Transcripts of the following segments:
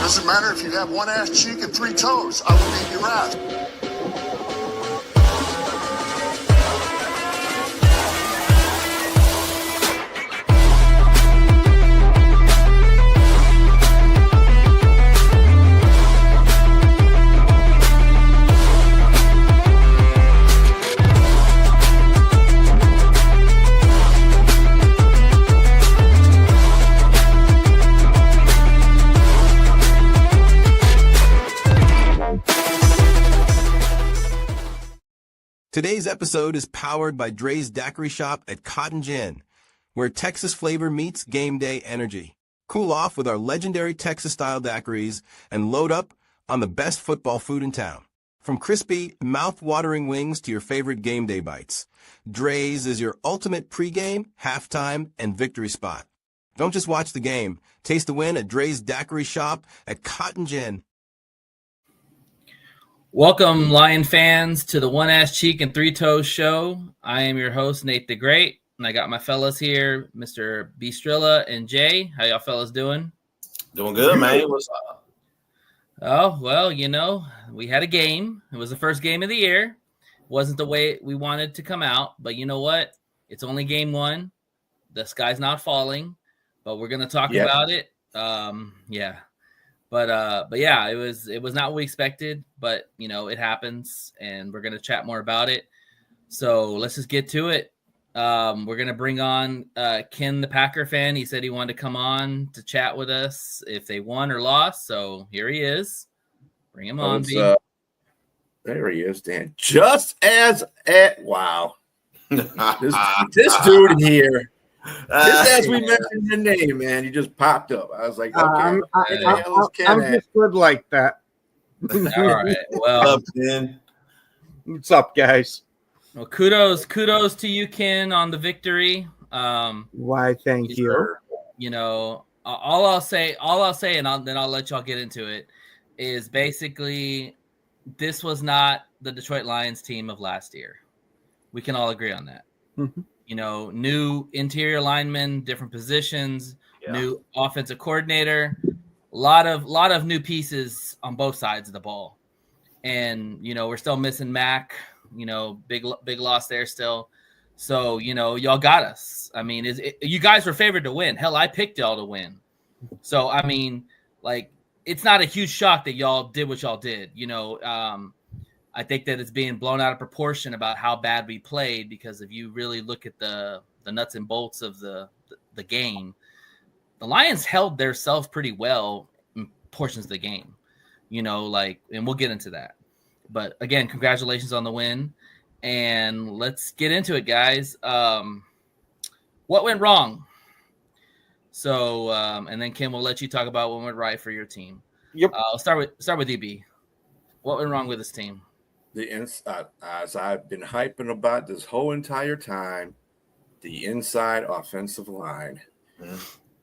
Doesn't matter if you have one ass cheek and 3 toes. I will beat your ass. Today's episode is powered by Dre's Daiquiri Shop at Cotton Gin, where Texas flavor meets game day energy. Cool off with our legendary Texas-style daiquiris and load up on the best football food in town. From crispy, mouth-watering wings to your favorite game day bites, Dre's is your ultimate pregame, halftime, and victory spot. Don't just watch the game. Taste the win at Dre's Daiquiri Shop at Cotton Gin. Welcome, Lion fans, to the One Ass Cheek and 3 Toes show. I am your host, Nate the Great, and I got my fellas here, Mr. Bistrilla and Jay. How y'all fellas doing? Doing good, man. What's up? Oh, well, you know, we had a game. It was the first game of the year. Wasn't the way we wanted to come out, but you know what? It's only game one. The sky's not falling, but we're going to talk about it. But yeah, it was not what we expected, but you know, it happens and we're going to chat more about it. So let's just get to it. We're going to bring on Ken, the Packer fan. He said he wanted to come on to chat with us if they won or lost. So here he is. Bring him on. There he is, Dan. Wow. this dude here. Just as we mentioned your name, man, you just popped up. I was like, okay, I'm just good like that. All right. Well, what's up, guys? Well, kudos to you, Ken, on the victory. Why? Thank you. You know, all I'll say, and then I'll let y'all get into it. Is basically this was not the Detroit Lions team of last year. We can all agree on that. Mm-hmm. You know, new interior linemen, different positions, new offensive coordinator, a lot of new pieces on both sides of the ball. And, you know, we're still missing Mac, you know, big loss there still. So, you know, y'all got us. I mean, you guys were favored to win. Hell, I picked y'all to win. So, I mean, like, it's not a huge shock that y'all did what y'all did. You know, I think that it's being blown out of proportion about how bad we played, because if you really look at the nuts and bolts of the game, the Lions held themselves pretty well in portions of the game, you know, like, and we'll get into that. But again, congratulations on the win, and let's get into it, guys. What went wrong? So, and then Kim, we'll let you talk about what went right for your team. Yep. I'll start with DB. What went wrong with this team? The inside, as I've been hyping about this whole entire time, the inside offensive line. Mm-hmm.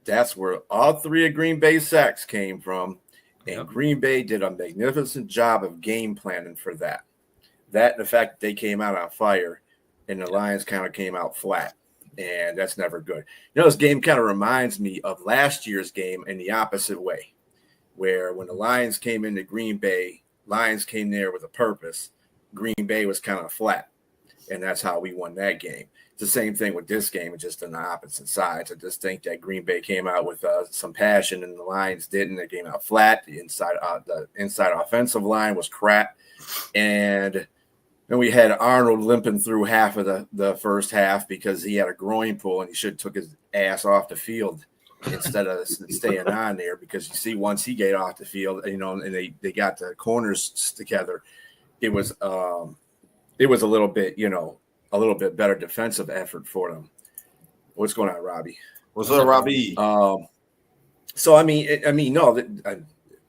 That's where all three of Green Bay's sacks came from. And Green Bay did a magnificent job of game planning for that. That and the fact that they came out on fire and the Lions kind of came out flat. And that's never good. You know, this game kind of reminds me of last year's game in the opposite way, where when the Lions came into Green Bay, Lions came there with a purpose. Green Bay was kind of flat, and that's how we won that game. It's the same thing with this game, just on the opposite sides. I just think that Green Bay came out with some passion, and the Lions didn't. They came out flat. The inside offensive line was crap, and then we had Arnold limping through half of the first half because he had a groin pull, and he should have took his ass off the field instead of staying on there, because you see once he got off the field, you know, and they got the corners together, it was a little bit, you know, a little bit better defensive effort for them. What's going on, Robbie? What's up, Robbie? So I mean, no,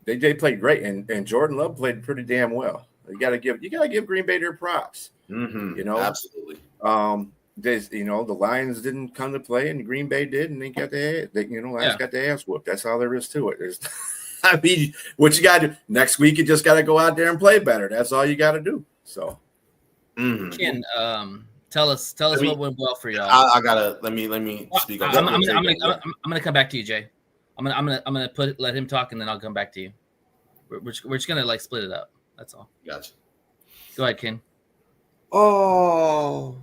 they played great, and Jordan Love played pretty damn well. You gotta give Green Bay their props. Mm-hmm. You know, absolutely. The Lions didn't come to play, and Green Bay did, and Lions got their ass whooped. That's all there is to it. I mean, what you got to do next week? You just got to go out there and play better. That's all you got to do. So, Ken, tell us what went well for y'all. I gotta let me speak on that. I'm gonna come back to you, Jay. I'm gonna let him talk, and then I'll come back to you. We're just gonna like split it up. That's all. Gotcha. Go ahead, Ken. Oh,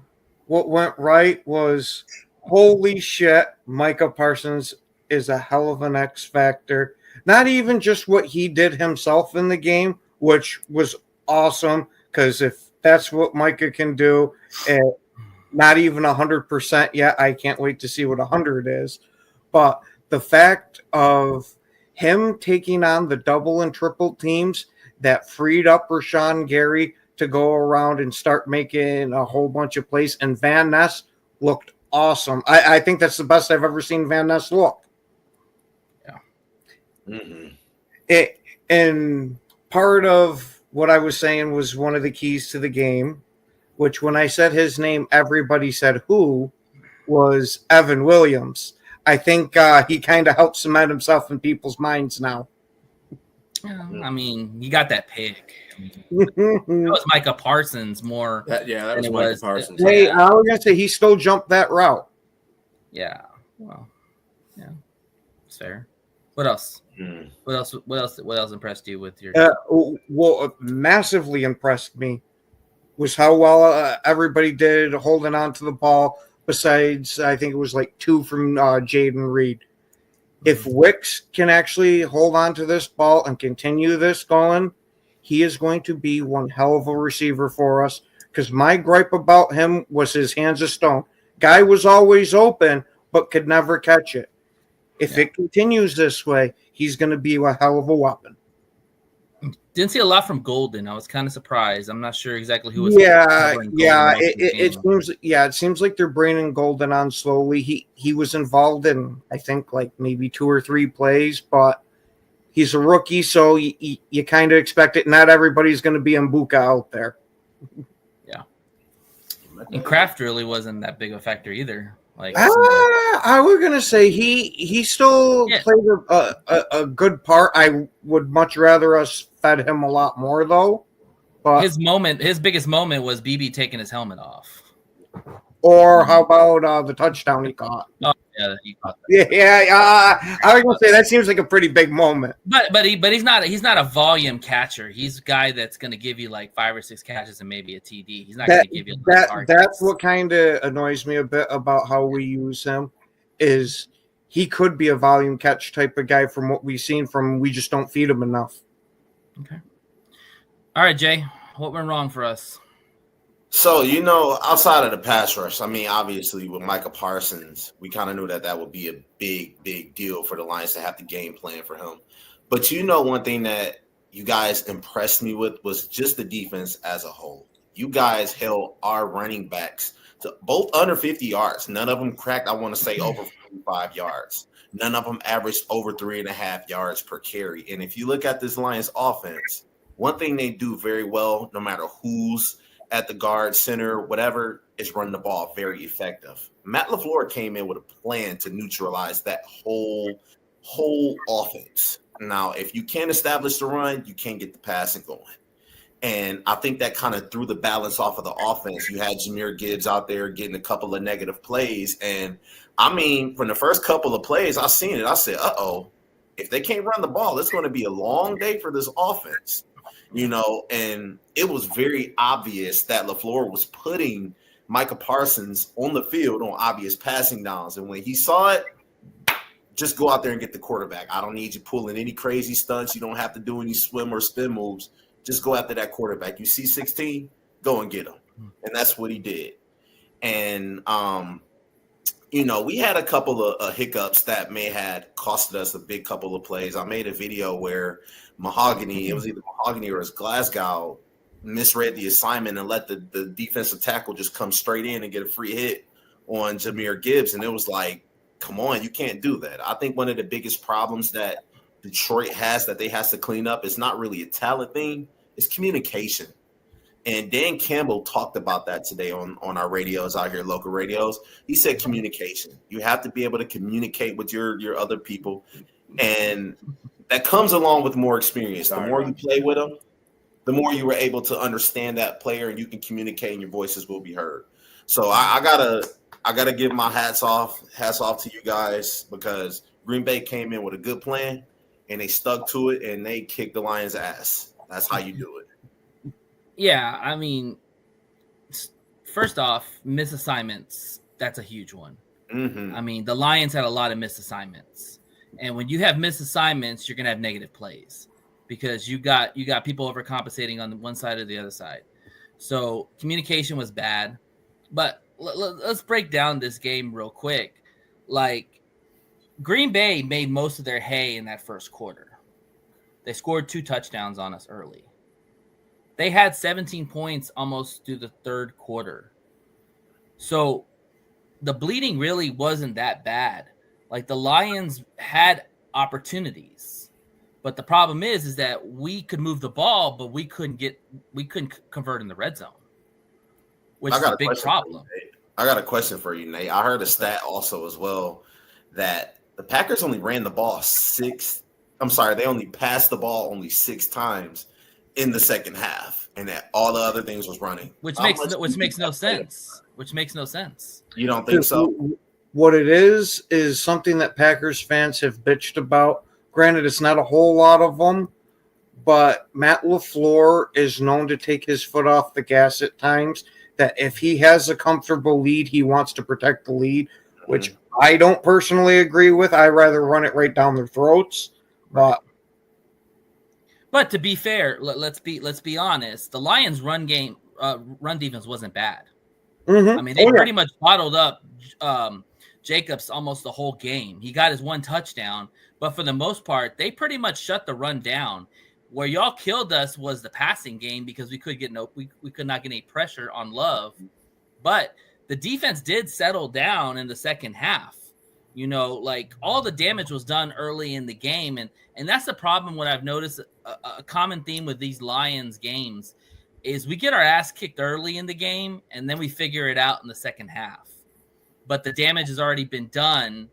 what went right was holy shit, Micah Parsons is a hell of an X factor. Not even just what he did himself in the game, which was awesome, because if that's what Micah can do, not even 100% yet, I can't wait to see what 100 is. But the fact of him taking on the double and triple teams that freed up Rashawn Gary to go around and start making a whole bunch of plays, and Van Ness looked awesome. I think that's the best I've ever seen Van Ness look. Yeah. Mm-hmm. And part of what I was saying was one of the keys to the game, which when I said his name, everybody said who, was Evan Williams. I think he kind of helped cement himself in people's minds now. Yeah, I mean, you got that pick. That was Micah Parsons more. That was Micah Parsons. Hey, I was gonna say he still jumped that route. Yeah. Well, yeah, it's fair. What else? What else impressed you with your? What massively impressed me was how well everybody did holding on to the ball. Besides, I think it was like 2 from Jaden Reed. If Wicks can actually hold on to this ball and continue this going, he is going to be one hell of a receiver for us. Because my gripe about him was his hands of stone. Guy was always open, but could never catch it. If it continues this way, he's going to be a hell of a weapon. Didn't see a lot from Golden. I was kind of surprised. I'm not sure exactly who was. It seems like they're bringing Golden on slowly. He was involved in, I think, like maybe 2 or 3 plays, but he's a rookie, so you kind of expect it. Not everybody's going to be Mbuka out there. Yeah, and Kraft really wasn't that big of a factor either. Like I was gonna say he still played a good part. I would much rather us fed him a lot more though. But his biggest moment was BB taking his helmet off. Or how about the touchdown he caught? Oh yeah, he caught that. I was gonna say that seems like a pretty big moment. But he's not a volume catcher. He's a guy that's gonna give you like 5 or 6 catches and maybe a TD. He's not gonna give you that's what kind of annoys me a bit about how we use him, is he could be a volume catch type of guy from what we've seen from we just don't feed him enough. Okay. All right, Jay, what went wrong for us? So, outside of the pass rush, I mean, obviously with Micah Parsons, we kind of knew that would be a big, big deal for the Lions to have the game plan for him. But one thing that you guys impressed me with was just the defense as a whole. You guys held our running backs to both under 50 yards. None of them cracked, I want to say, over 45 yards. None of them averaged over 3.5 yards per carry. And if you look at this Lions offense, one thing they do very well, no matter who's at the guard, center, whatever, is run the ball very effective. Matt LaFleur came in with a plan to neutralize that whole offense. Now, if you can't establish the run, you can't get the passing going. And I think that kind of threw the balance off of the offense. You had Jahmyr Gibbs out there getting a couple of negative plays. And, I mean, from the first couple of plays, I seen it. I said, if they can't run the ball, it's going to be a long day for this offense. And it was very obvious that LaFleur was putting Micah Parsons on the field on obvious passing downs. And when he saw it, just go out there and get the quarterback. I don't need you pulling any crazy stunts. You don't have to do any swim or spin moves. Just go after that quarterback. You see 16, go and get him. And that's what he did. And, we had a couple of hiccups that may have costed us a big couple of plays. I made a video where it was either Mahogany or Glasgow, misread the assignment and let the defensive tackle just come straight in and get a free hit on Jahmyr Gibbs. And it was like, come on, you can't do that. I think one of the biggest problems that Detroit has that they has to clean up is not really a talent thing. It's communication. And Dan Campbell talked about that today on our radios out here, local radios. He said communication. You have to be able to communicate with your other people. And that comes along with more experience. The more you play with them, the more you were able to understand that player and you can communicate and your voices will be heard. So I gotta give my hats off to you guys, because Green Bay came in with a good plan and they stuck to it, and they kicked the Lions' ass. That's how you do it. Yeah, I mean, first off, misassignments, that's a huge one. Mm-hmm. I mean, the Lions had a lot of misassignments. And when you have misassignments, you're going to have negative plays because you got people overcompensating on one side or the other side. So communication was bad. But let's break down this game real quick. Like, Green Bay made most of their hay in that first quarter. They scored 2 touchdowns on us early. They had 17 points almost through the third quarter. So the bleeding really wasn't that bad. Like, the Lions had opportunities, but the problem is that we could move the ball, but we couldn't convert in the red zone, which is a big problem. I got a question for you, Nate. I heard a stat also as well that the Packers only ran the ball they only passed the ball only 6 times in the second half, and that all the other things was running. Which makes no sense. Which makes no sense. You don't think so? What it is something that Packers fans have bitched about. Granted, it's not a whole lot of them, but Matt LaFleur is known to take his foot off the gas at times, that if he has a comfortable lead, he wants to protect the lead, which I don't personally agree with. I rather run it right down their throats. But to be fair, let's be honest. The Lions' run defense wasn't bad. Mm-hmm. I mean, they pretty much bottled up Jacobs almost the whole game. He got his 1 touchdown, but for the most part, they pretty much shut the run down. Where y'all killed us was the passing game because we could not get any pressure on Love. But the defense did settle down in the second half. You know, like, all the damage was done early in the game, and that's the problem. What I've noticed, a common theme with these Lions games is we get our ass kicked early in the game, and then we figure it out in the second half. But the damage has already been done,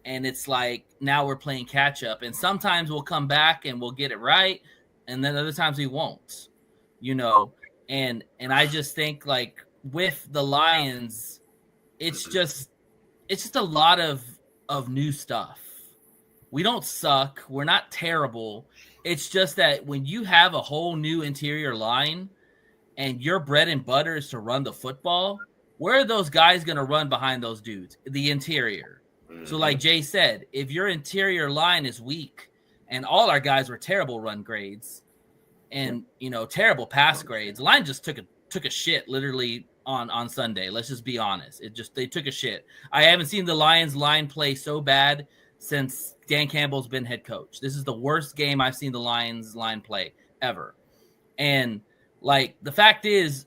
and it's like now we're playing catch up. And sometimes we'll come back and we'll get it right, and then other times we won't. You know, and I just think, like, with the Lions, it's just a lot of new stuff. We don't suck. We're not terrible. It's just that when you have a whole new interior line and your bread and butter is to run the football, where are those guys going to run behind those dudes? The interior. Mm-hmm. So like Jay said, if your interior line is weak, and all our guys were terrible run grades and, you know, terrible pass grades, the line just took a shit literally on Sunday. Let's just be honest. They took a shit. I haven't seen the Lions line play so bad since Dan Campbell's been head coach. This is the worst game I've seen the Lions line play ever. And, like, the fact is,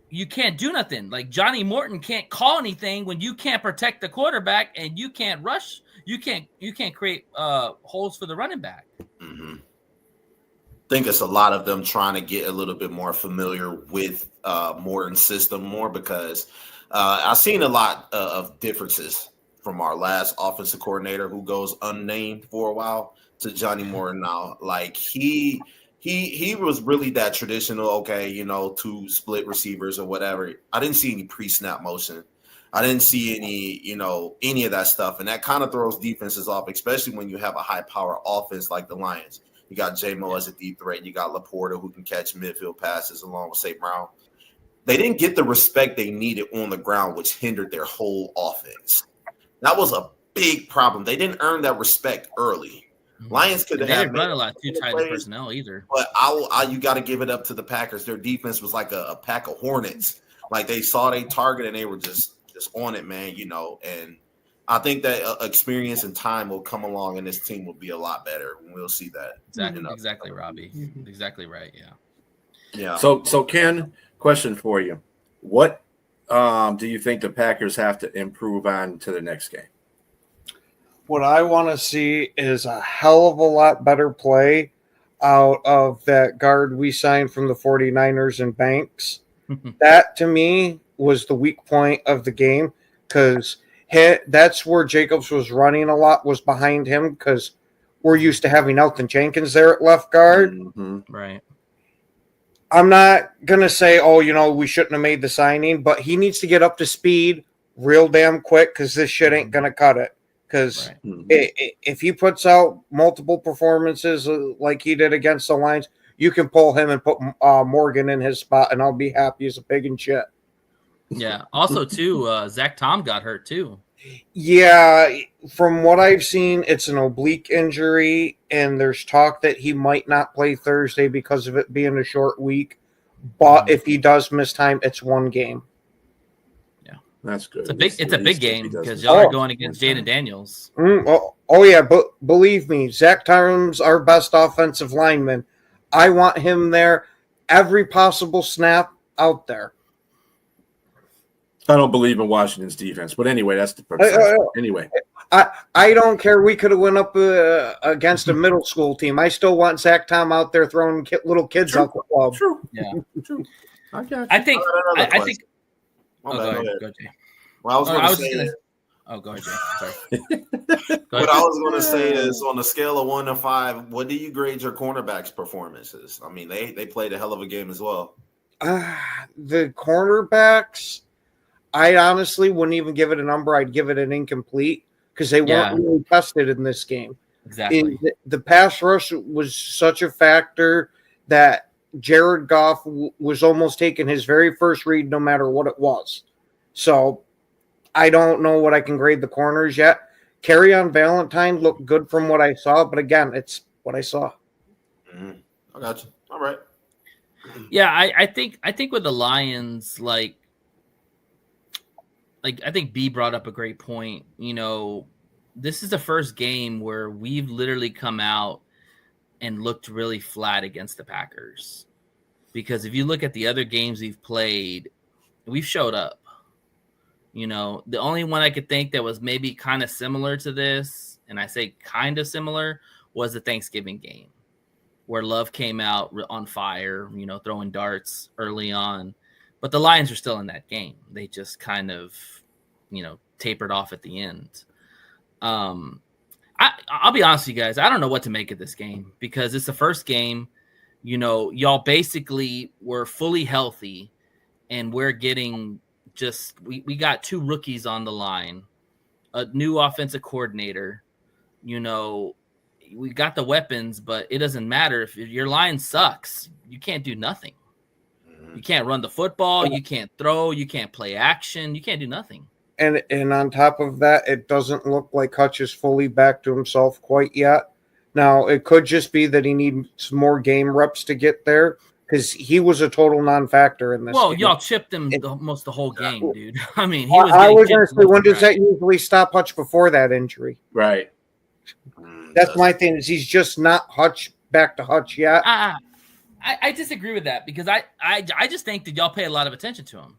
you can't do nothing. Like, Johnny Morton can't call anything when you can't protect the quarterback and you can't rush. You can't create holes for the running back. Mm-hmm. I think it's a lot of them trying to get a little bit more familiar with Morton's system more, because I've seen a lot of differences from our last offensive coordinator, who goes unnamed for a while, to Johnny Morton now. Like, he was really that traditional, okay, you know, 2 split receivers or whatever. I didn't see any pre-snap motion. I didn't see any of that stuff. And that kind of throws defenses off, especially when you have a high-power offense like the Lions. You got J-Mo as a deep threat. You got Laporta, who can catch midfield passes along with St. Brown. They didn't get the respect they needed on the ground, which hindered their whole offense. That was a big problem. They didn't earn that respect early. Lions could have. They didn't run a lot too tight of personnel either. But you got to give it up to the Packers. Their defense was like a pack of hornets. Like, they saw their target and they were just on it, man. You know, and I think that experience and time will come along, and this team will be a lot better. We'll see that. Exactly, exactly, Robbie. Exactly right. Yeah. So Ken, question for you: what do you think the Packers have to improve on to the next game? What I want to see is a hell of a lot better play out of that guard we signed from the 49ers and Banks. That, to me, was the weak point of the game, because that's where Jacobs was running a lot, was behind him, because we're used to having Elton Jenkins there at left guard. Mm-hmm. Right. I'm not going to say, we shouldn't have made the signing, but he needs to get up to speed real damn quick, because this shit ain't going to cut it. because Right. if he puts out multiple performances like he did against the Lions, you can pull him and put Morgan in his spot, and I'll be happy as a pig in shit. Yeah. Also, too, Zach Tom got hurt too. Yeah, from what I've seen, it's an oblique injury, and there's talk that he might not play Thursday because of it being a short week. But if he does miss time, it's one game. Yeah, that's good. It's a big game because y'all are going against Jaden Daniels. Oh yeah, but believe me, Zach Tom's our best offensive lineman. I want him there every possible snap out there. I don't believe in Washington's defense, but anyway, that's the anyway. I don't care. We could have went up against a middle school team. I still want Zach Tom out there throwing little kids out the club. True. Yeah. True. I got you. I think. Go Go ahead. Jay. Well, I was going to say. Oh, go ahead, Jay. Sorry. What I was going to say is, on a scale of 1 to 5, what do you grade your cornerbacks' performances? I mean, they played a hell of a game as well. The cornerbacks, I honestly wouldn't even give it a number. I'd give it an incomplete because they weren't really tested in this game. Exactly. The pass rush was such a factor that Jared Goff was almost taking his very first read no matter what it was. So I don't know what I can grade the corners yet. Kerryon Valentine looked good from what I saw, but again, it's what I saw. Mm-hmm. I got you. All right. Yeah, I think with the Lions, like I think B brought up a great point. You know, this is the first game where we've literally come out and looked really flat against the Packers. Because if you look at the other games we've played, we've showed up. You know, the only one I could think that was maybe kind of similar to this, and I say kind of similar, was the Thanksgiving game, where Love came out on fire, you know, throwing darts early on. But the Lions are still in that game. They just kind of, you know, tapered off at the end. I'll be honest with you guys. I don't know what to make of this game because it's the first game. You know, y'all basically were fully healthy, and we're getting just we got 2 rookies on the line, a new offensive coordinator. You know, we got the weapons, but it doesn't matter if your line sucks. You can't do nothing. You can't run the football. You can't throw. You can't play action. You can't do nothing. And on top of that, it doesn't look like Hutch is fully back to himself quite yet. Now, it could just be that he needs more game reps to get there because he was a total non-factor in this game. Y'all chipped him almost the whole game, dude. I mean, I was going to say, when does that usually stop Hutch before that injury? Right. That's my thing, is he's just not back to Hutch yet. I disagree with that because I just think that y'all pay a lot of attention to him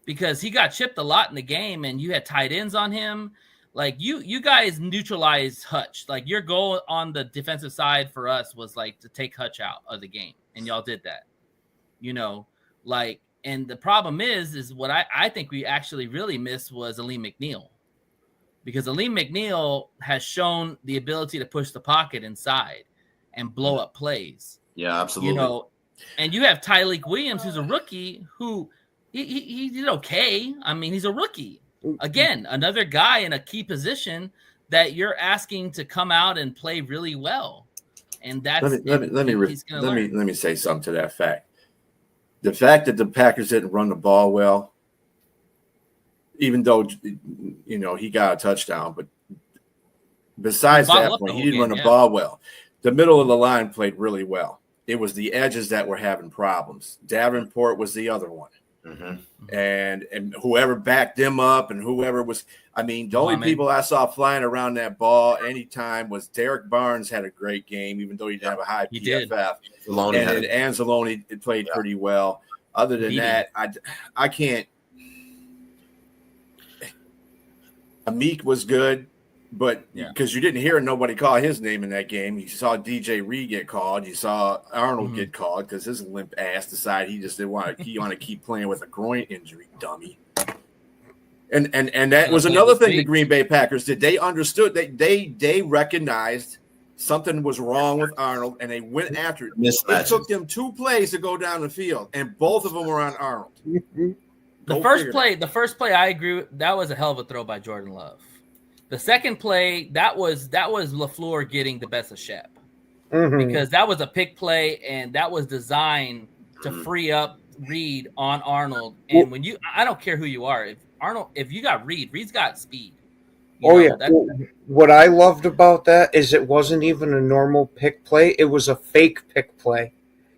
because he got chipped a lot in the game and you had tight ends on him. Like you guys neutralized Hutch. Like your goal on the defensive side for us was like to take Hutch out of the game, and y'all did that. You know, like, and the problem is what I think we actually really missed was Aleem McNeil, because Aleem McNeil has shown the ability to push the pocket inside and blow up plays. Yeah, absolutely. You know, and you have Tyleek Williams, who's a rookie, who he did okay. I mean, he's a rookie. Again, another guy in a key position that you're asking to come out and play really well. And that's let me say something to that fact. The fact that the Packers didn't run the ball well, even though you know he got a touchdown, but besides that point, he didn't run the ball well. The middle of the line played really well. It was the edges that were having problems. Davenport was the other one. Mm-hmm. And whoever backed them up and whoever was, I mean, the only people I saw flying around that ball anytime was Derek Barnes had a great game, even though he didn't have a high PFF. And Anzalone played pretty well. Other than that, I can't. Amik was good, but because you didn't hear nobody call his name in that game. You saw DJ Reed get called. You saw Arnold get called because his limp ass decided he just didn't want to keep playing with a groin injury, dummy. And that was another thing the Green Bay Packers did. They understood they recognized something was wrong with Arnold, and they went after it. It took them 2 plays to go down the field, and both of them were on Arnold. The first play, I agree with. That was a hell of a throw by Jordan Love. The second play, that was LaFleur getting the best of Shep. Mhm. Because that was a pick play, and that was designed to free up Reed on Arnold. And when I don't care who you are, if you got Reed's got speed. What I loved about that is it wasn't even a normal pick play; it was a fake pick play.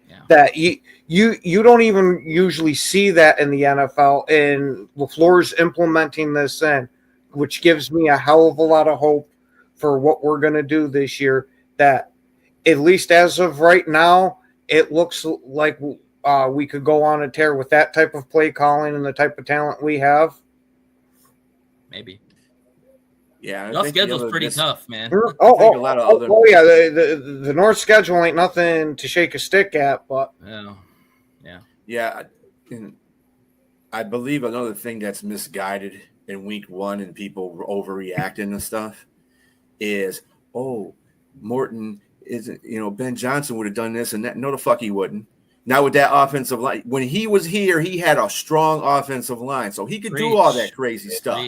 Yeah. That you don't even usually see that in the NFL, and LaFleur's implementing this in, which gives me a hell of a lot of hope for what we're going to do this year. That at least as of right now, it looks like we could go on a tear with that type of play calling and the type of talent we have. Maybe. Yeah, Y'all schedule's pretty tough, man. The North schedule ain't nothing to shake a stick at, but yeah. I believe another thing that's misguided in week 1 and people overreacting and stuff is, Morton isn't, Ben Johnson would have done this and that. No, the fuck he wouldn't. Now with that offensive line, when he was here, he had a strong offensive line, so he could do all that crazy stuff.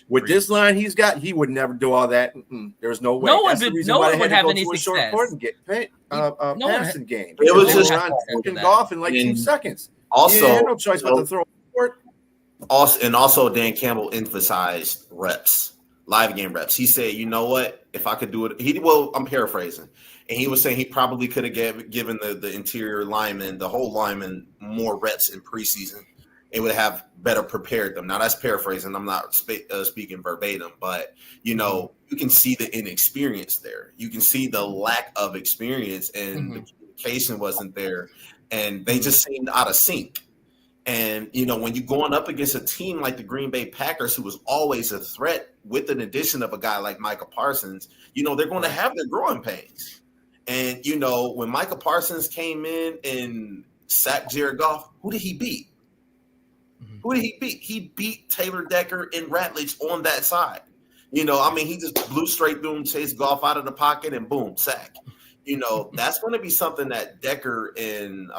With this line he's got, he would never do all that. There's no way. No one would have any success. Passing game. It was just fucking golf in like 2 seconds. Also, he had no choice but to throw it. Also, Dan Campbell emphasized reps, live game reps. He said, "You know what? If I could do it," I'm paraphrasing. And he was saying he probably could have given the interior linemen, the whole lineman, more reps in preseason. It would have better prepared them. Now, that's paraphrasing. I'm not speaking verbatim, but, you can see the inexperience there. You can see the lack of experience, and the communication wasn't there. And they just seemed out of sync. And, when you're going up against a team like the Green Bay Packers, who was always a threat with an addition of a guy like Micah Parsons, they're going to have their growing pains. And, when Micah Parsons came in and sacked Jared Goff, who did he beat? Who did he beat? He beat Taylor Decker and Ratledge on that side. He just blew straight through him, chased Goff out of the pocket, and boom, sack. That's going to be something that Decker and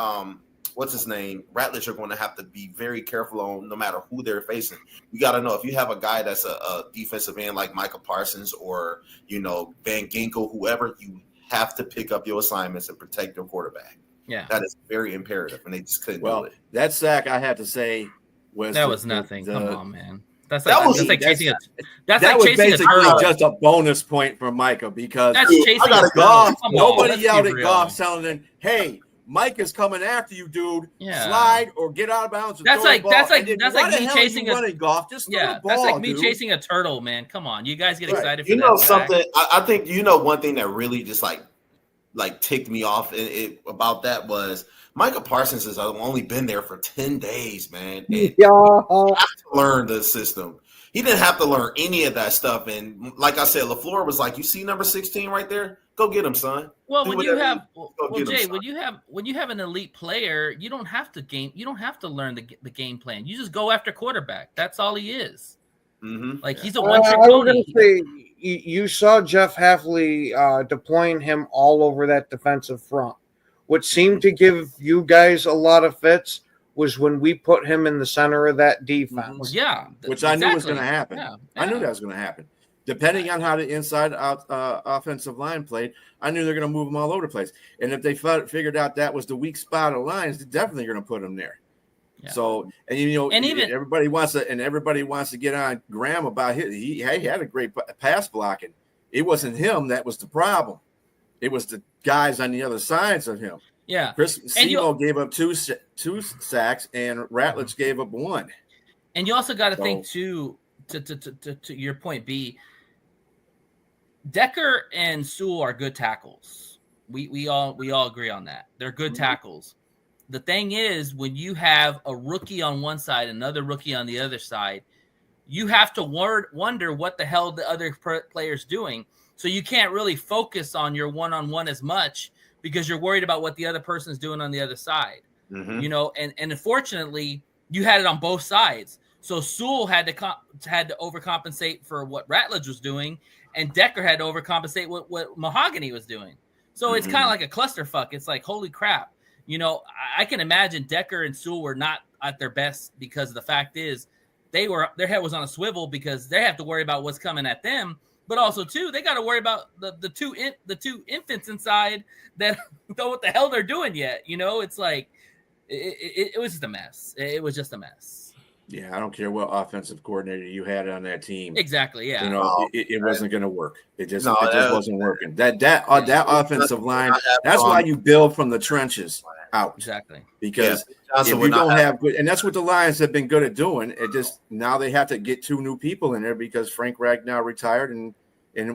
what's his name, Ratledge are going to have to be very careful on, no matter who they're facing. You got to know if you have a guy that's a defensive end like Micah Parsons or, Van Ginkel, whoever, you have to pick up your assignments and protect your quarterback. Yeah. That is very imperative, and they just couldn't do it. That sack, I have to say, was nothing. Come on, man. That's basically just a bonus point for Micah because that's chasing Goff. Nobody yelled at Goff telling him, "Hey, Mike is coming after you, dude. Slide or get out of bounds." That's like me chasing a golf. Just that's like me chasing a turtle, man. Come on, you guys get excited for that. Something. I think one thing that really just like ticked me off about that was Micah Parsons has only been there for 10 days, man. And he have to learn the system. He didn't have to learn any of that stuff. And like I said, LaFleur was like, "You see number 16 right there? Go get him, son." Well, when you have an elite player, you don't have to learn the game plan. You just go after quarterback. That's all he is. He's a one-trick pony. You saw Jeff Hafley deploying him all over that defensive front. What seemed to give you guys a lot of fits was when we put him in the center of that defense. Which I knew was going to happen. Yeah. I knew that was going to happen. Depending on how the inside offensive line played, I knew they're going to move them all over the place. And if they figured out that was the weak spot of lines, they're definitely going to put them there. Yeah. So, everybody wants to get on Graham about he had a great pass blocking. It wasn't him that was the problem. It was the guys on the other sides of him. Yeah. Chris Simo gave up two sacks, and Ratledge gave up 1. And you also got to think too, to your point, B. Decker and Sewell are good tackles. We all agree on that. They're good tackles. The thing is, when you have a rookie on one side, another rookie on the other side, you have to wonder what the hell the other player's doing. So you can't really focus on your one-on-one as much because you're worried about what the other person's doing on the other side. And unfortunately, you had it on both sides. So Sewell had to overcompensate for what Ratledge was doing, and Decker had to overcompensate what Mahogany was doing. So it's kind of like a clusterfuck. It's like, holy crap. I can imagine Decker and Sewell were not at their best because the fact is their head was on a swivel because they have to worry about what's coming at them. but also too, they got to worry about the two infants inside that don't know what the hell they're doing yet. You know, it's like it was just a mess. It was just a mess. Yeah, I don't care what offensive coordinator you had on that team. Exactly. Yeah. You know, it wasn't going to work. It just No, wasn't working. That offensive line. That's why you build from the trenches out. Exactly. Because if you don't have good, and that's what the Lions have been good at doing. It just now they have to get 2 new people in there because Frank Ragnow retired and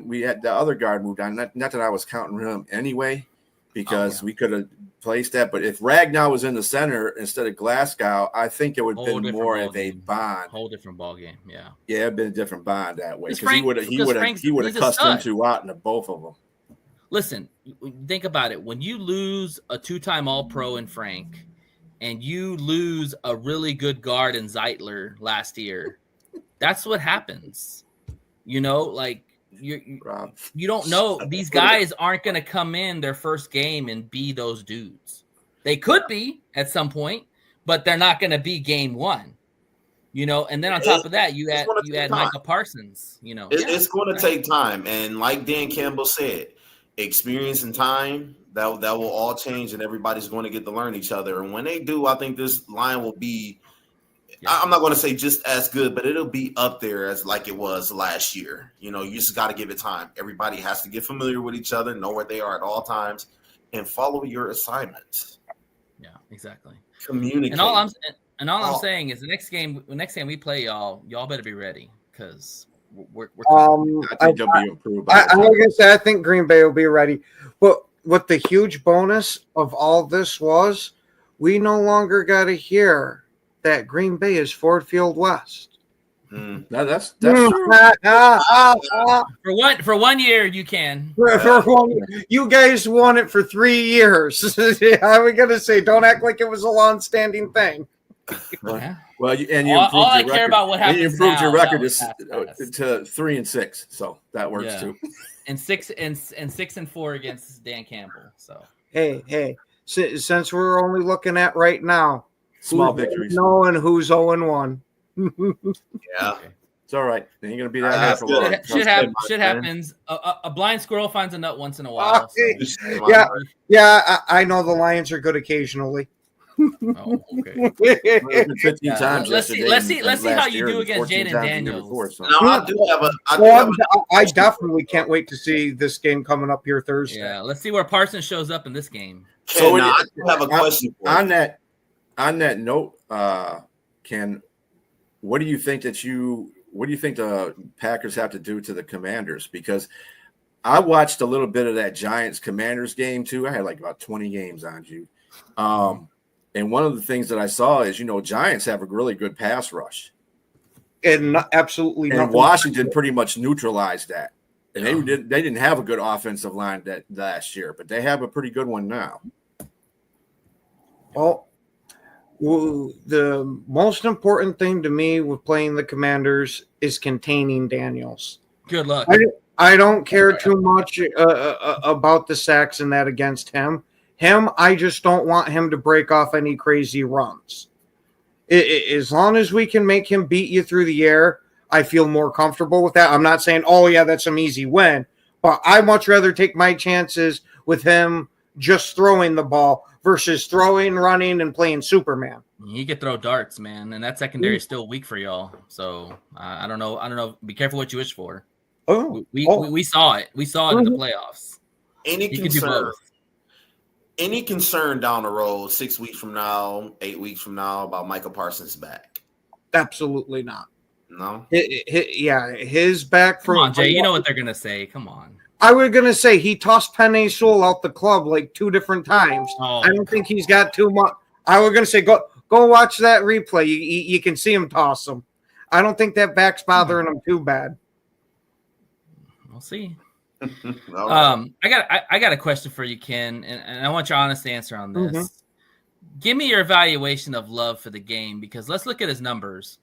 we had the other guard moved on. Not that I was counting him anyway, because we could have placed that. But if Ragnow was in the center instead of Glasgow, I think it would have been more of a bond. Whole different ball game. Yeah. Yeah, it'd been a different bond that way because he would have cussed them 2 out into both of them. Listen, think about it. When you lose a 2-time All-Pro in Frank, and you lose a really good guard in Zeitler last year, that's what happens. You know, like you don't know. These guys aren't going to come in their first game and be those dudes. They could be at some point, but they're not going to be game 1. You know, and then on top of that, you add Micah Parsons. You know, it's going to take time, and like Dan Campbell said, experience and time that will all change, and everybody's going to get to learn each other. And when they do, I think this line will be. Yeah. I'm not going to say just as good, but it'll be up there as like it was last year. You know, you just got to give it time. Everybody has to get familiar with each other, know where they are at all times, and follow your assignments. Yeah, exactly. Communicate. And all I'm saying is the next game we play, y'all better be ready because we're I think they'll be improved. I'm going to say I think Green Bay will be ready. But what the huge bonus of all this was, we no longer got to hear that Green Bay is Ford Field West. That's true. For 1 year, you can. You guys won it for 3 years. I was going to say, don't act like it was a long-standing thing. Yeah. Well, and you all I care about what happens. And you improved your record to fast. 3-6, so that works too. And 6-4 against Dan Campbell. So hey, since we're only looking at right now, small victories, knowing who's 0-1. Yeah, it's all right. They ain't gonna be that high for long. Shit happens. A blind squirrel finds a nut once in a while. So. Yeah. I know the Lions are good occasionally. Oh, okay. 15 times. Let's see how you do against Jaden Daniels. I definitely can't wait to see this game coming up here Thursday. Yeah, let's see where Parsons shows up in this game. So I have a question for you. On that note, Ken, what do you think the Packers have to do to the Commanders? Because I watched a little bit of that Giants Commanders game too. I had like about 20 games on you. And one of the things that I saw is, Giants have a really good pass rush. And absolutely and Washington pretty much neutralized that. And they didn't have a good offensive line that last year, but they have a pretty good one now. Well, the most important thing to me with playing the Commanders is containing Daniels. Good luck. I don't care too much about the sacks and that against him. I just don't want him to break off any crazy runs. As long as we can make him beat you through the air, I feel more comfortable with that. I'm not saying, oh, yeah, that's an easy win, but I'd much rather take my chances with him just throwing the ball versus throwing, running, and playing Superman. He could throw darts, man, and that secondary is still weak for y'all. So I don't know. Be careful what you wish for. We saw it. We saw it in the playoffs. Any concern down the road, 6 weeks from now, 8 weeks from now, about Micah Parsons' back? Absolutely not. No? His back. Come on, Jay. You know what they're going to say. Come on. I was going to say he tossed Penei Sewell out the club like 2 different times. I don't think he's got too much. I was going to say, go watch that replay. You can see him toss him. I don't think that back's bothering him too bad. We'll see. I got a question for you, Ken, and I want your honest answer on this. Mm-hmm. Give me your evaluation of Love for the game, because let's look at his numbers.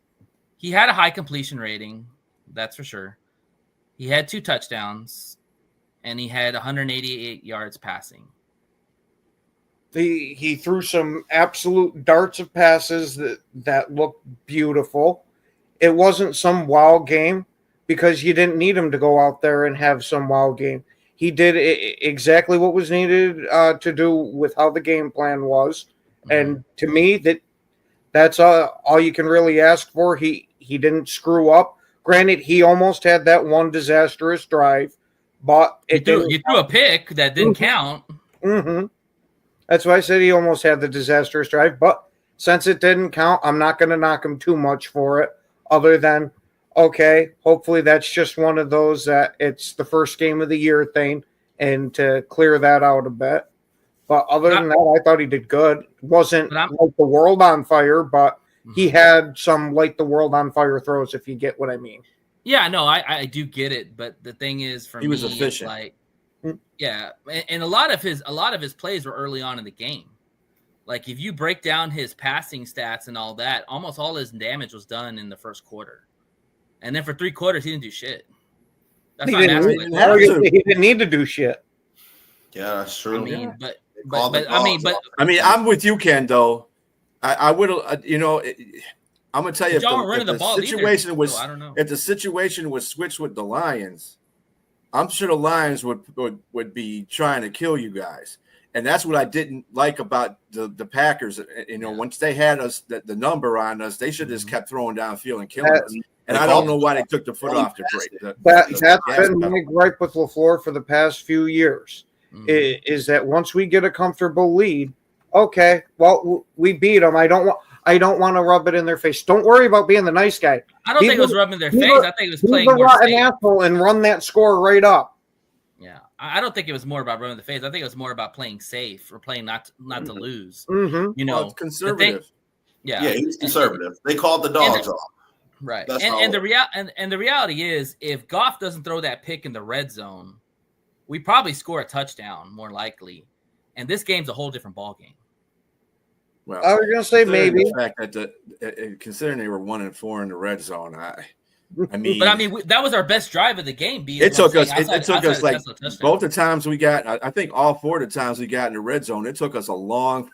He had a high completion rating, that's for sure. He had 2 touchdowns, and he had 188 yards passing. He threw some absolute darts of passes that looked beautiful. It wasn't some wow game, because you didn't need him to go out there and have some wow game. He did exactly what was needed to do with how the game plan was, and to me, that's all you can really ask for. He didn't screw up. Granted, he almost had that one disastrous drive, but you threw a pick that didn't count. Mm-hmm. That's why I said he almost had the disastrous drive, but since it didn't count, I'm not going to knock him too much for it, other than, okay, hopefully that's just one of those that it's the first game of the year thing, and to clear that out a bit. But other than that, I thought he did good. Wasn't like the world on fire, but he had some light the world on fire throws, if you get what I mean. Yeah, no, I do get it, but the thing is, for me, he was efficient. Like, yeah, and a lot of his plays were early on in the game. Like, if you break down his passing stats and all that, almost all his damage was done in the first quarter, and then for 3 quarters he didn't do shit. That's He not didn't need to do shit. Yeah, that's true. I mean, I mean, I'm with you, Ken. Though I would, I'm gonna tell you, if the situation was, I don't know. If the situation was switched with the Lions, I'm sure the Lions would be trying to kill you guys, and that's what I didn't like about the Packers. Once they had us the number on us, they should have just kept throwing downfield and killing us. And I don't know why they took the foot off the brake. That's been my gripe with LaFleur for the past few years. Is that once we get a comfortable lead, okay, well, we beat them. I don't want to rub it in their face. Don't worry about being the nice guy. I don't think it was rubbing their face. I think it was playing more safe. An asshole and run that score right up. Yeah, I don't think it was more about rubbing the face. I think it was more about playing safe or playing not to lose. Mm-hmm. Conservative. Yeah, he was conservative. They called the dogs off. Right, and the reality is, if Goff doesn't throw that pick in the red zone, we probably score a touchdown more likely, and this game's a whole different ball game. Well, I was going to say maybe the fact that considering they were 1-4 in the red zone, I mean, that was our best drive of the game. It took us like both the times we got. I think all 4 of the times we got in the red zone, it took us a long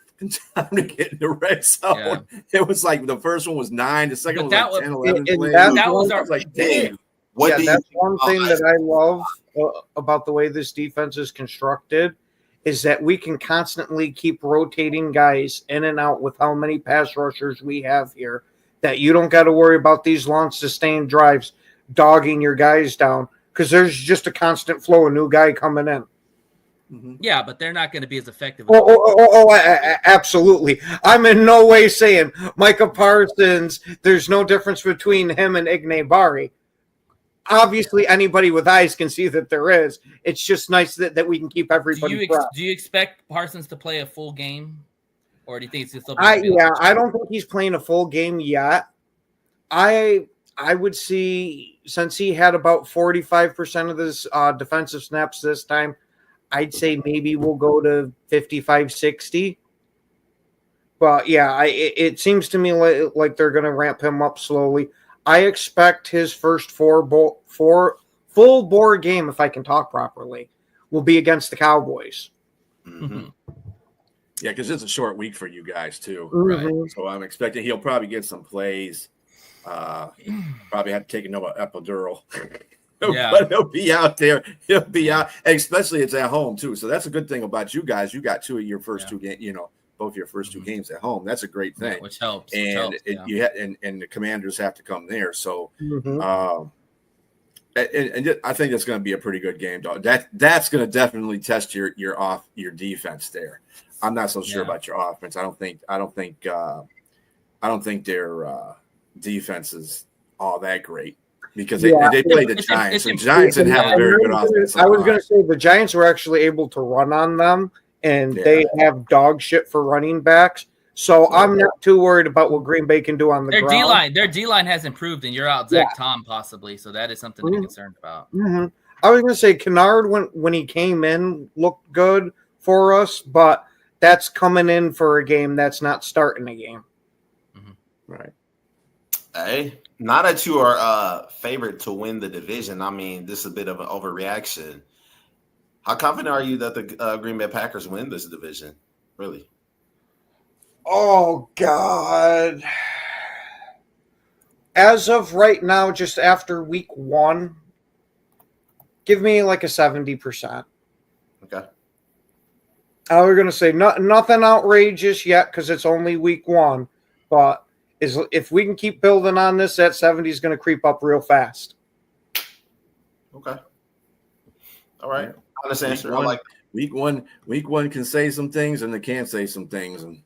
time to get in the red zone. Yeah. It was like the first one was 9, the second was like 10, 11 plays. That was our like, damn. That's one thing that I love about the way this defense is constructed, is that we can constantly keep rotating guys in and out with how many pass rushers we have here, that you don't got to worry about these long sustained drives dogging your guys down, because there's just a constant flow of new guy coming in. Mm-hmm. Yeah, but they're not going to be as effective. Absolutely. I'm in no way saying Micah Parsons, there's no difference between him and Ignabari. Obviously, anybody with eyes can see that there is. It's just nice that we can keep everybody. Do you expect Parsons to play a full game, or do you think it's just? I don't think he's playing a full game yet. I would see, since he had about 45% of his defensive snaps this time, I'd say maybe we'll go to 55-60. But yeah, it seems to me like they're going to ramp him up slowly. I expect his first full bore game, if I can talk properly, will be against the Cowboys. Mm-hmm. Yeah, because it's a short week for you guys too, right? So I'm expecting he'll probably get some plays. Probably have to take another epidural. Yeah, but he'll be out there. He'll be out, and especially it's at home too. So that's a good thing about you guys. You got 2 of your first 2 games. Both your first 2 games at home. That's a great thing, which helps. And the Commanders have to come there. So, and I think that's going to be a pretty good game, dog. That's going to definitely test your defense there. I'm not so sure about your offense. I don't think their defense is all that great, because they played the Giants. The Giants didn't have a very good offense. I was going to say the Giants were actually able to run on them, and they have dog shit for running backs. So I'm not too worried about what Green Bay can do on the ground. Their D-line has improved, and you're out Zach Tom possibly, so that is something to be concerned about. Mm-hmm. I was going to say Kennard, when he came in, looked good for us, but that's coming in for a game. That's not starting a game. Mm-hmm. Right. Hey, now that you are favored to win the division, I mean, this is a bit of an overreaction. How confident are you that the Green Bay Packers win this division? Really? Oh, God. as of right now, just after week 1, give me like a 70%. Okay. I was going to say nothing outrageous yet because it's only week 1, but if we can keep building on this, that 70 is going to creep up real fast. Okay. All right. Honest answer. One, I like week one can say some things and they can't say some things, and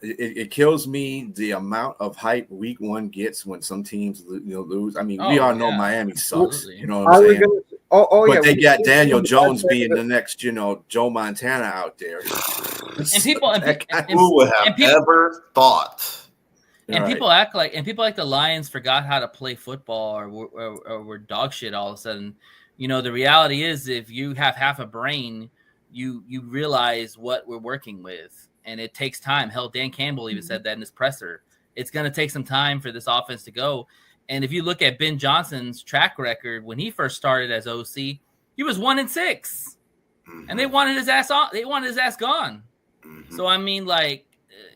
it kills me the amount of hype week 1 gets when some teams lose. I mean, we all know Miami sucks. Absolutely. You know what I'm saying? But they got Daniel Jones being the next, Joe Montana out there. And people who would have ever thought? And people act like the Lions forgot how to play football or were dog shit all of a sudden. The reality is, if you have half a brain, you realize what we're working with, and it takes time. Hell, Dan Campbell even said that in his presser. It's going to take some time for this offense to go. And if you look at Ben Johnson's track record when he first started as OC, he was 1-6, and they wanted his ass on. They wanted his ass gone. So I mean, like,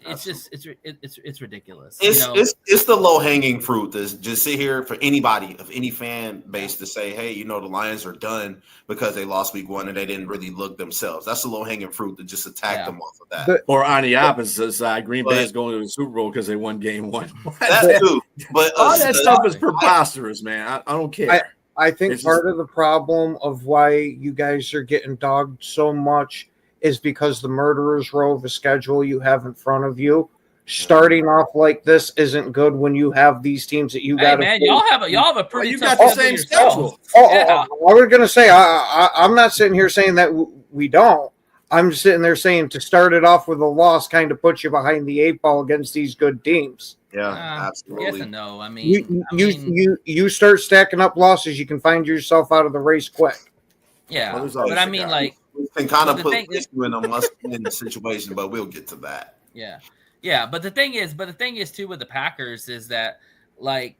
it's just it's ridiculous. It's the low hanging fruit. That's just sit here for anybody of any fan base to say, hey, the Lions are done because they lost week 1 and they didn't really look themselves. That's the low hanging fruit to just attack them off of that. Or on the opposite side, Green Bay is going to the Super Bowl because they won game 1. That's true. But all that stuff is preposterous, man. I don't care. I think part of the problem of why you guys are getting dogged so much is because the murderer's row of a schedule you have in front of you. Starting off like this isn't good when you have these teams that you got. Hey man, y'all have a pretty. You got the same schedule. I was gonna say I'm not sitting here saying that we don't. I'm just sitting there saying to start it off with a loss kind of puts you behind the 8 ball against these good teams. Yeah, absolutely. Yes and no. I mean, you start stacking up losses, you can find yourself out of the race quick. Yeah, but I mean, like, we can kind of put you in a must-win situation, but we'll get to that. Yeah. But the thing is too with the Packers is that, like,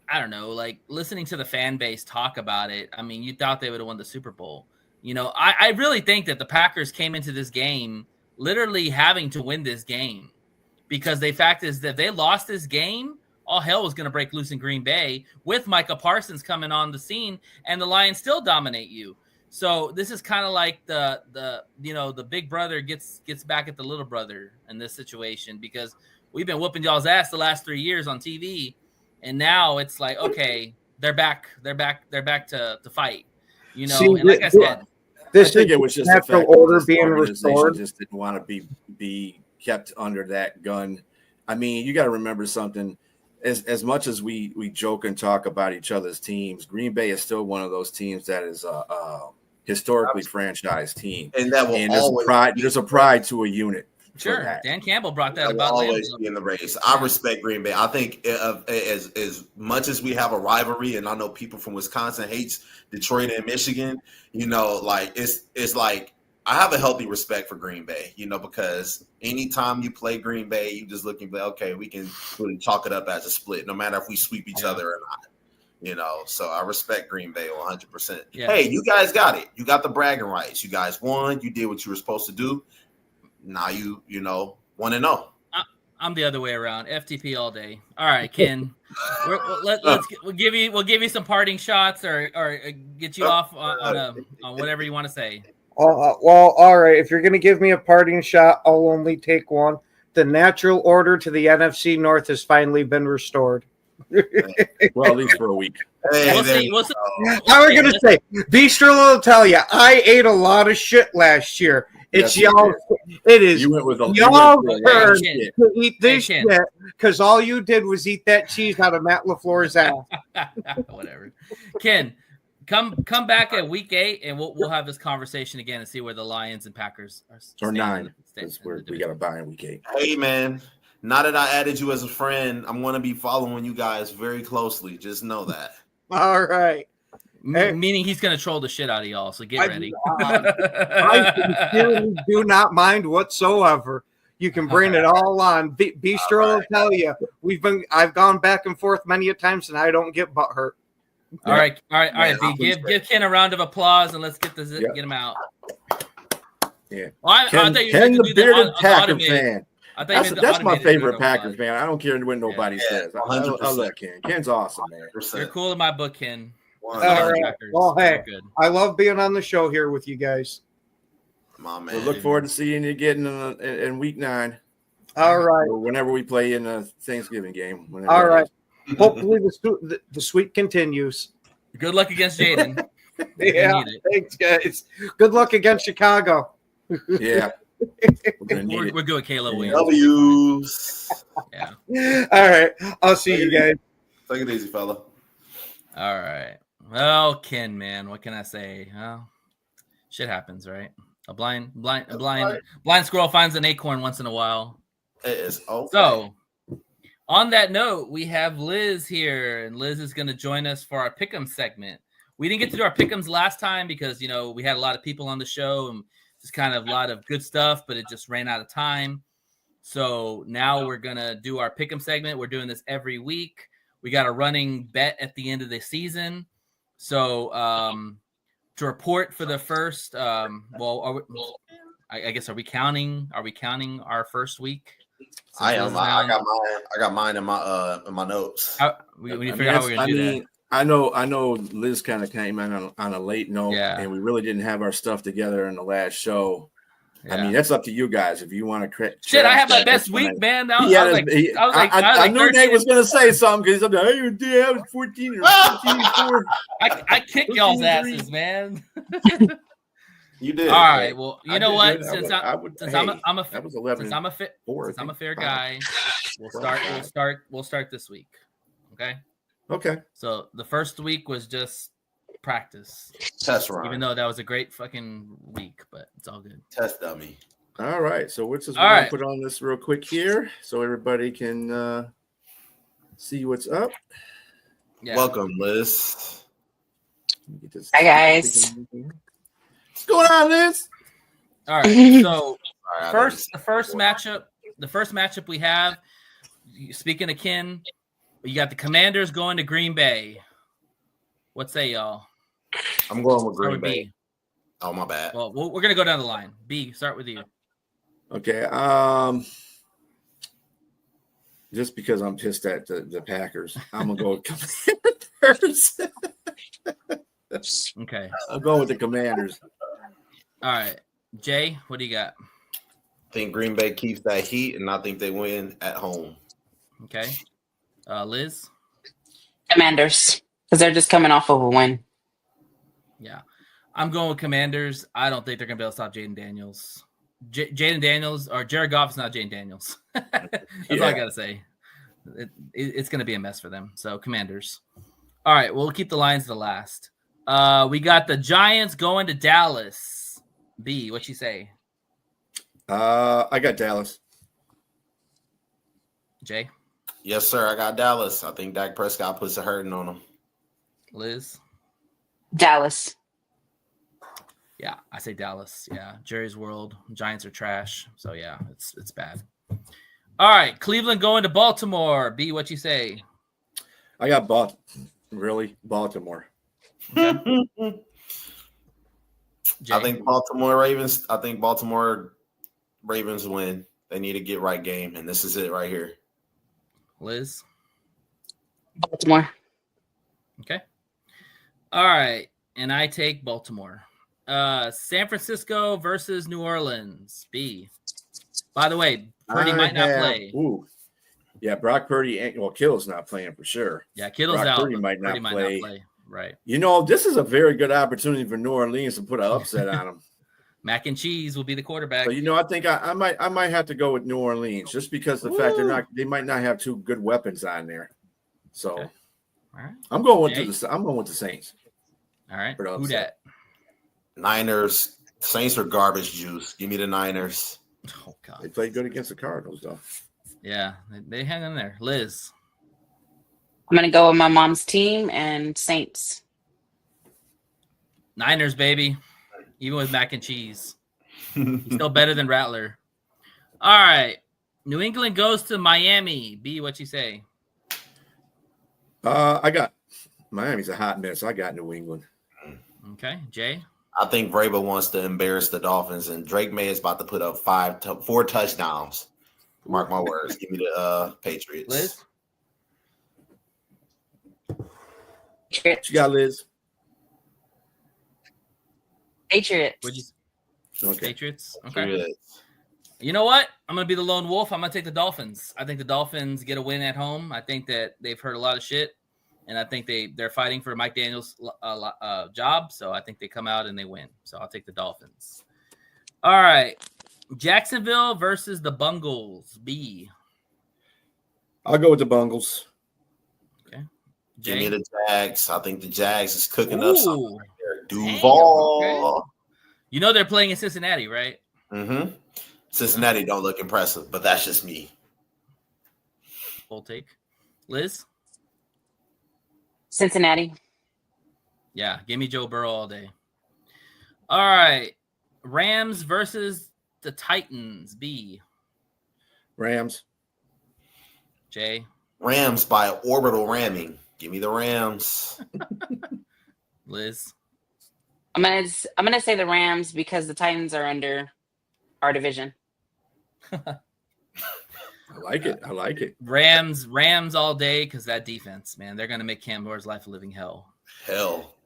I don't know, like, listening to the fan base talk about it. I mean, you thought they would have won the Super Bowl. I really think that the Packers came into this game literally having to win this game, because the fact is that if they lost this game, all hell was going to break loose in Green Bay with Micah Parsons coming on the scene, and the Lions still dominate you. So this is kind of like the big brother gets back at the little brother in this situation, because we've been whooping y'all's ass the last 3 years on TV, and now it's like, okay, they're back to fight. And like I said, I think it was just natural order being restored. Just didn't want to be kept under that gun. I mean, you got to remember something. As much as we joke and talk about each other's teams, Green Bay is still one of those teams that is historically franchised team, and that will always there's a pride to a unit. Sure, Dan Campbell brought that will about. Always be in the race. I respect Green Bay. I think as much as we have a rivalry, and I know people from Wisconsin hates Detroit and Michigan. Like it's like I have a healthy respect for Green Bay. Because anytime you play Green Bay, you just looking like, okay, we can really chalk it up as a split, no matter if we sweep each other or not. So I respect Green Bay 100%. Yeah. Hey, you guys got it. You got the bragging rights. You guys won. You did what you were supposed to do. Now you 1-0. I'm the other way around. FTP all day. All right, Ken. We'll give you some parting shots or get you off on whatever you want to say. Well, all right. If you're going to give me a parting shot, I'll only take one. The natural order to the NFC North has finally been restored. Well, at least for a week. We'll see. I was going to say, Bistro will tell you, I ate a lot of shit last year. It's y'all. It is y'all turn to eat this shit because all you did was eat that cheese out of Matt LaFleur's ass. Whatever. Ken, come back at week 8 and we'll have this conversation again and see where the Lions and Packers are. Or 9. That's where we got to buy in week 8. Hey man, now that I added you as a friend, I'm going to be following you guys very closely. Just know that. All right. Hey. Meaning he's going to troll the shit out of y'all, so get ready. I sincerely do not mind whatsoever. You can bring it all on. Bistro will tell you. I've gone back and forth many a times, and I don't get butt hurt. All right. B, give Ken a round of applause, and let's get him out. Yeah. Well, I thought you were going to do the automated. That's my favorite Packers, man. I don't care what nobody says. I love Ken. Ken's awesome, man. You're cool in my book, Ken. All right. Well, hey, I love being on the show here with you guys. My man. We look forward to seeing you again in week 9. All right. Or whenever we play in the Thanksgiving game. All right. Hopefully the sweep continues. Good luck against Jaden. Yeah. Thanks, guys. Good luck against Chicago. Yeah. We're good with Caleb Williams. W's. Yeah. All right. I'll see you guys. Take it easy, fella. All right. Well, Ken, man, what can I say? Well, shit happens, right? A blind squirrel finds an acorn once in a while. It is okay. So, on that note, we have Liz here, and Liz is going to join us for our Pick'em segment. We didn't get to do our Pick'ems last time because, we had a lot of people on the show and just kind of a lot of good stuff, but it just ran out of time. So now we're going to do our Pick'em segment. We're doing this every week. We got a running bet at the end of the season. So to report for the first, I guess, are we counting our first week? I am. I got mine in my notes. We figure out how we're going to do that. I know Liz kind of came in on a late note, yeah. And we really didn't have our stuff together in the last show. Yeah. I mean, that's up to you guys if you want to. Shit, I had my best week, man. I knew Nate was going to say something because I'm like, hey, I was 14 or 4. I kicked y'all's asses, man. You did. All right. Well, you know what? Since I'm a fair guy, we'll start this week. Okay. Okay. So the first week was just practice. Test run. Even though that was a great fucking week, but it's all good. Test dummy. All right. So we're going to put on this real quick here so everybody can see what's up. Yeah. Welcome, Liz. Hi, guys. What's going on, Liz? All right. So the first matchup we have, speaking of Ken, you got the Commanders going to Green Bay. What say y'all? I'm going with Green Bay. B. Oh, my bad. Well, we're going to go down the line. B, start with you. Okay. Just because I'm pissed at the Packers, I'm going to go with Commanders. Okay. I'll go with the Commanders. All right. Jay, what do you got? I think Green Bay keeps that heat, and I think they win at home. Okay. Liz? Commanders, because they're just coming off of a win. Yeah. I'm going with Commanders. I don't think they're going to be able to stop Jaden Daniels. Jaden Daniels or Jared Goff is not Jaden Daniels. That's all I got to say. It's going to be a mess for them. So, Commanders. All right. We'll keep the Lions to last. We got the Giants going to Dallas. B, what you say? I got Dallas. Jay? Yes, sir. I got Dallas. I think Dak Prescott puts a hurting on them. Liz? Dallas. Yeah, I say Dallas. Yeah, Jerry's World. Giants are trash. So, yeah, it's bad. All right, Cleveland going to Baltimore. B, what you say? I got Baltimore. Okay. I think Baltimore Ravens win. They need a get right game, and this is it right here. Liz? Baltimore. Okay. All right. And I take Baltimore. San Francisco versus New Orleans. B. By the way, Purdy might not play. Ooh. Yeah, Brock Purdy. Well, Kittle's not playing for sure. Yeah, Kittle's Brock out. Purdy might not play. Right. This is a very good opportunity for New Orleans to put an upset on them. Mac and Cheese will be the quarterback. So, I think I might have to go with New Orleans just because the fact they might not have two good weapons on there. So, okay. All right. I'm going with the Saints. All right. Who dat? Niners. Saints are garbage juice. Give me the Niners. Oh God. They played good against the Cardinals though. Yeah, they hang in there. Liz. I'm gonna go with my mom's team and Saints. Niners, baby. Even with Mac and Cheese. He's still better than Rattler. All right. New England goes to Miami. B, what you say? I got Miami's a hot mess. I got New England. Okay. Jay? I think Vrabel wants to embarrass the Dolphins, and Drake May is about to put up 4 touchdowns. Mark my words. Give me the Patriots. Liz? What you got, Liz? Patriots. What'd you Okay. Patriots? Okay. Patriots. You know what? I'm going to be the lone wolf. I'm going to take the Dolphins. I think the Dolphins get a win at home. I think that they've heard a lot of shit, and I think they're fighting for Mike Daniels' job, so I think they come out and they win. So I'll take the Dolphins. All right. Jacksonville versus the Bungles. B. I'll go with the Bungles. Okay. Give me Jay? the Jags. I think the Jags is cooking up something Ooh. right there. Damn, Duval. You know they're playing in Cincinnati, right? Mm-hmm. Cincinnati don't look impressive, but that's just me. Full take. Liz? Cincinnati. Yeah, give me Joe Burrow all day. All right. Rams versus the Titans. B. Rams. Jay? Rams by orbital ramming. Give me the Rams. Liz? I'm gonna say the Rams because the Titans are under our division. I like it. I like it. Rams all day because that defense, man, they're going to make Cam Moore's life a living hell. Hell.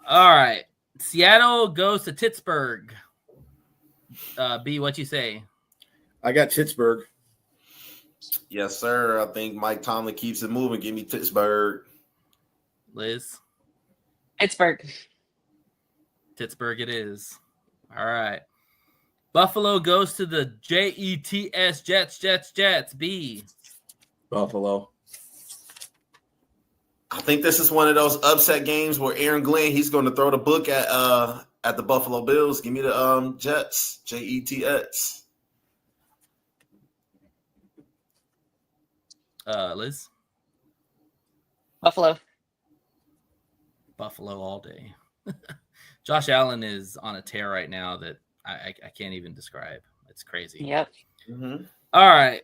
All right. Seattle goes to Pittsburgh. B, what you say? I got Pittsburgh. Yes, sir. I think Mike Tomlin keeps it moving. Give me Pittsburgh. Liz? Pittsburgh. Pittsburgh it is. All right. Buffalo goes to the Jets, Jets. B. Buffalo. I think this is one of those upset games where Aaron Glenn, he's going to throw the book at the Buffalo Bills. Give me the Jets, Jets. Liz? Buffalo. Buffalo all day. Josh Allen is on a tear right now that I can't even describe. It's crazy. Yep. Mm-hmm. All right.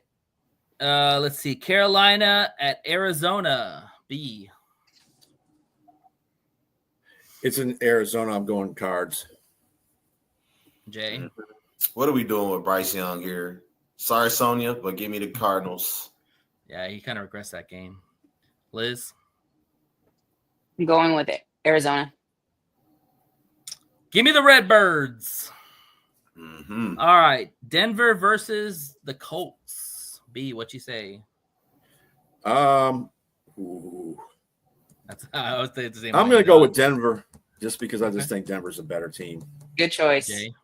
Let's see. Carolina at Arizona. B. It's in Arizona. I'm going Cards. Jay. What are we doing with Bryce Young here? Sorry, Sonia, but give me the Cardinals. Yeah, he kind of regressed that game. Liz. I'm going with it. Arizona. Give me the Redbirds. Mm-hmm. All right. Denver versus the Colts. B, what you say? Ooh. I would say it's the same. I'm going to go with Denver just because I just think Denver's a better team. Good choice. Jay.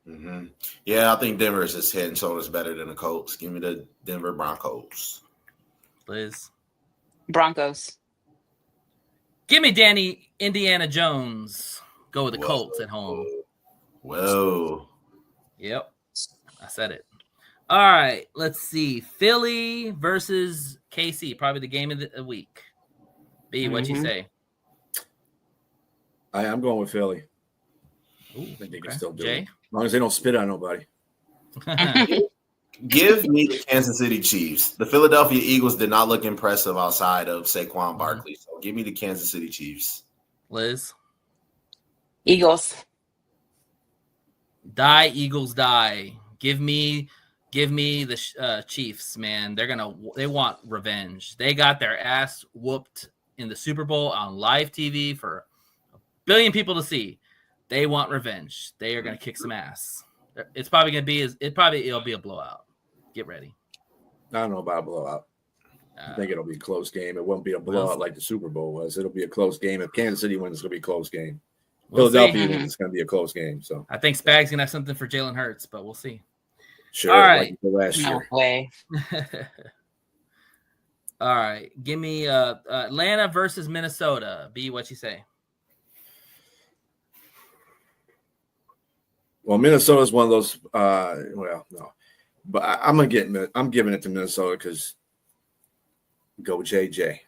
Mm-hmm. Yeah, I think Denver is just head and shoulders better than the Colts. Give me the Denver Broncos. Liz. Broncos. Give me Danny Indiana Jones. Go with the Whoa. Colts at home. Whoa. Yep. I said it. All right. Let's see. Philly versus KC. Probably the game of the week. B, what you say? I'm going with Philly. Ooh, I think they can okay. still do Jay? it. As long as they don't spit on nobody. Give me the Kansas City Chiefs. The Philadelphia Eagles did not look impressive outside of Saquon Barkley. So give me the Kansas City Chiefs. Liz. Eagles. Die, Eagles, die. Give me the Chiefs, man. They want revenge. They got their ass whooped in the Super Bowl on live TV for a billion people to see. They want revenge. They are gonna kick some ass. It's probably gonna be it'll be a blowout. Get ready. I don't know about a blowout. I think it'll be a close game. It won't be a blowout like the Super Bowl was. It'll be a close game. If Kansas City wins, it's going to be a close game. Philadelphia wins, it's going to be a close game. So I think Spag's gonna have something for Jalen Hurts, but we'll see. Sure. All right. Like last No year. way. All right. Give me Atlanta versus Minnesota. B, what you say? Well, Minnesota's one of those. No, but I'm giving it to Minnesota because go JJ.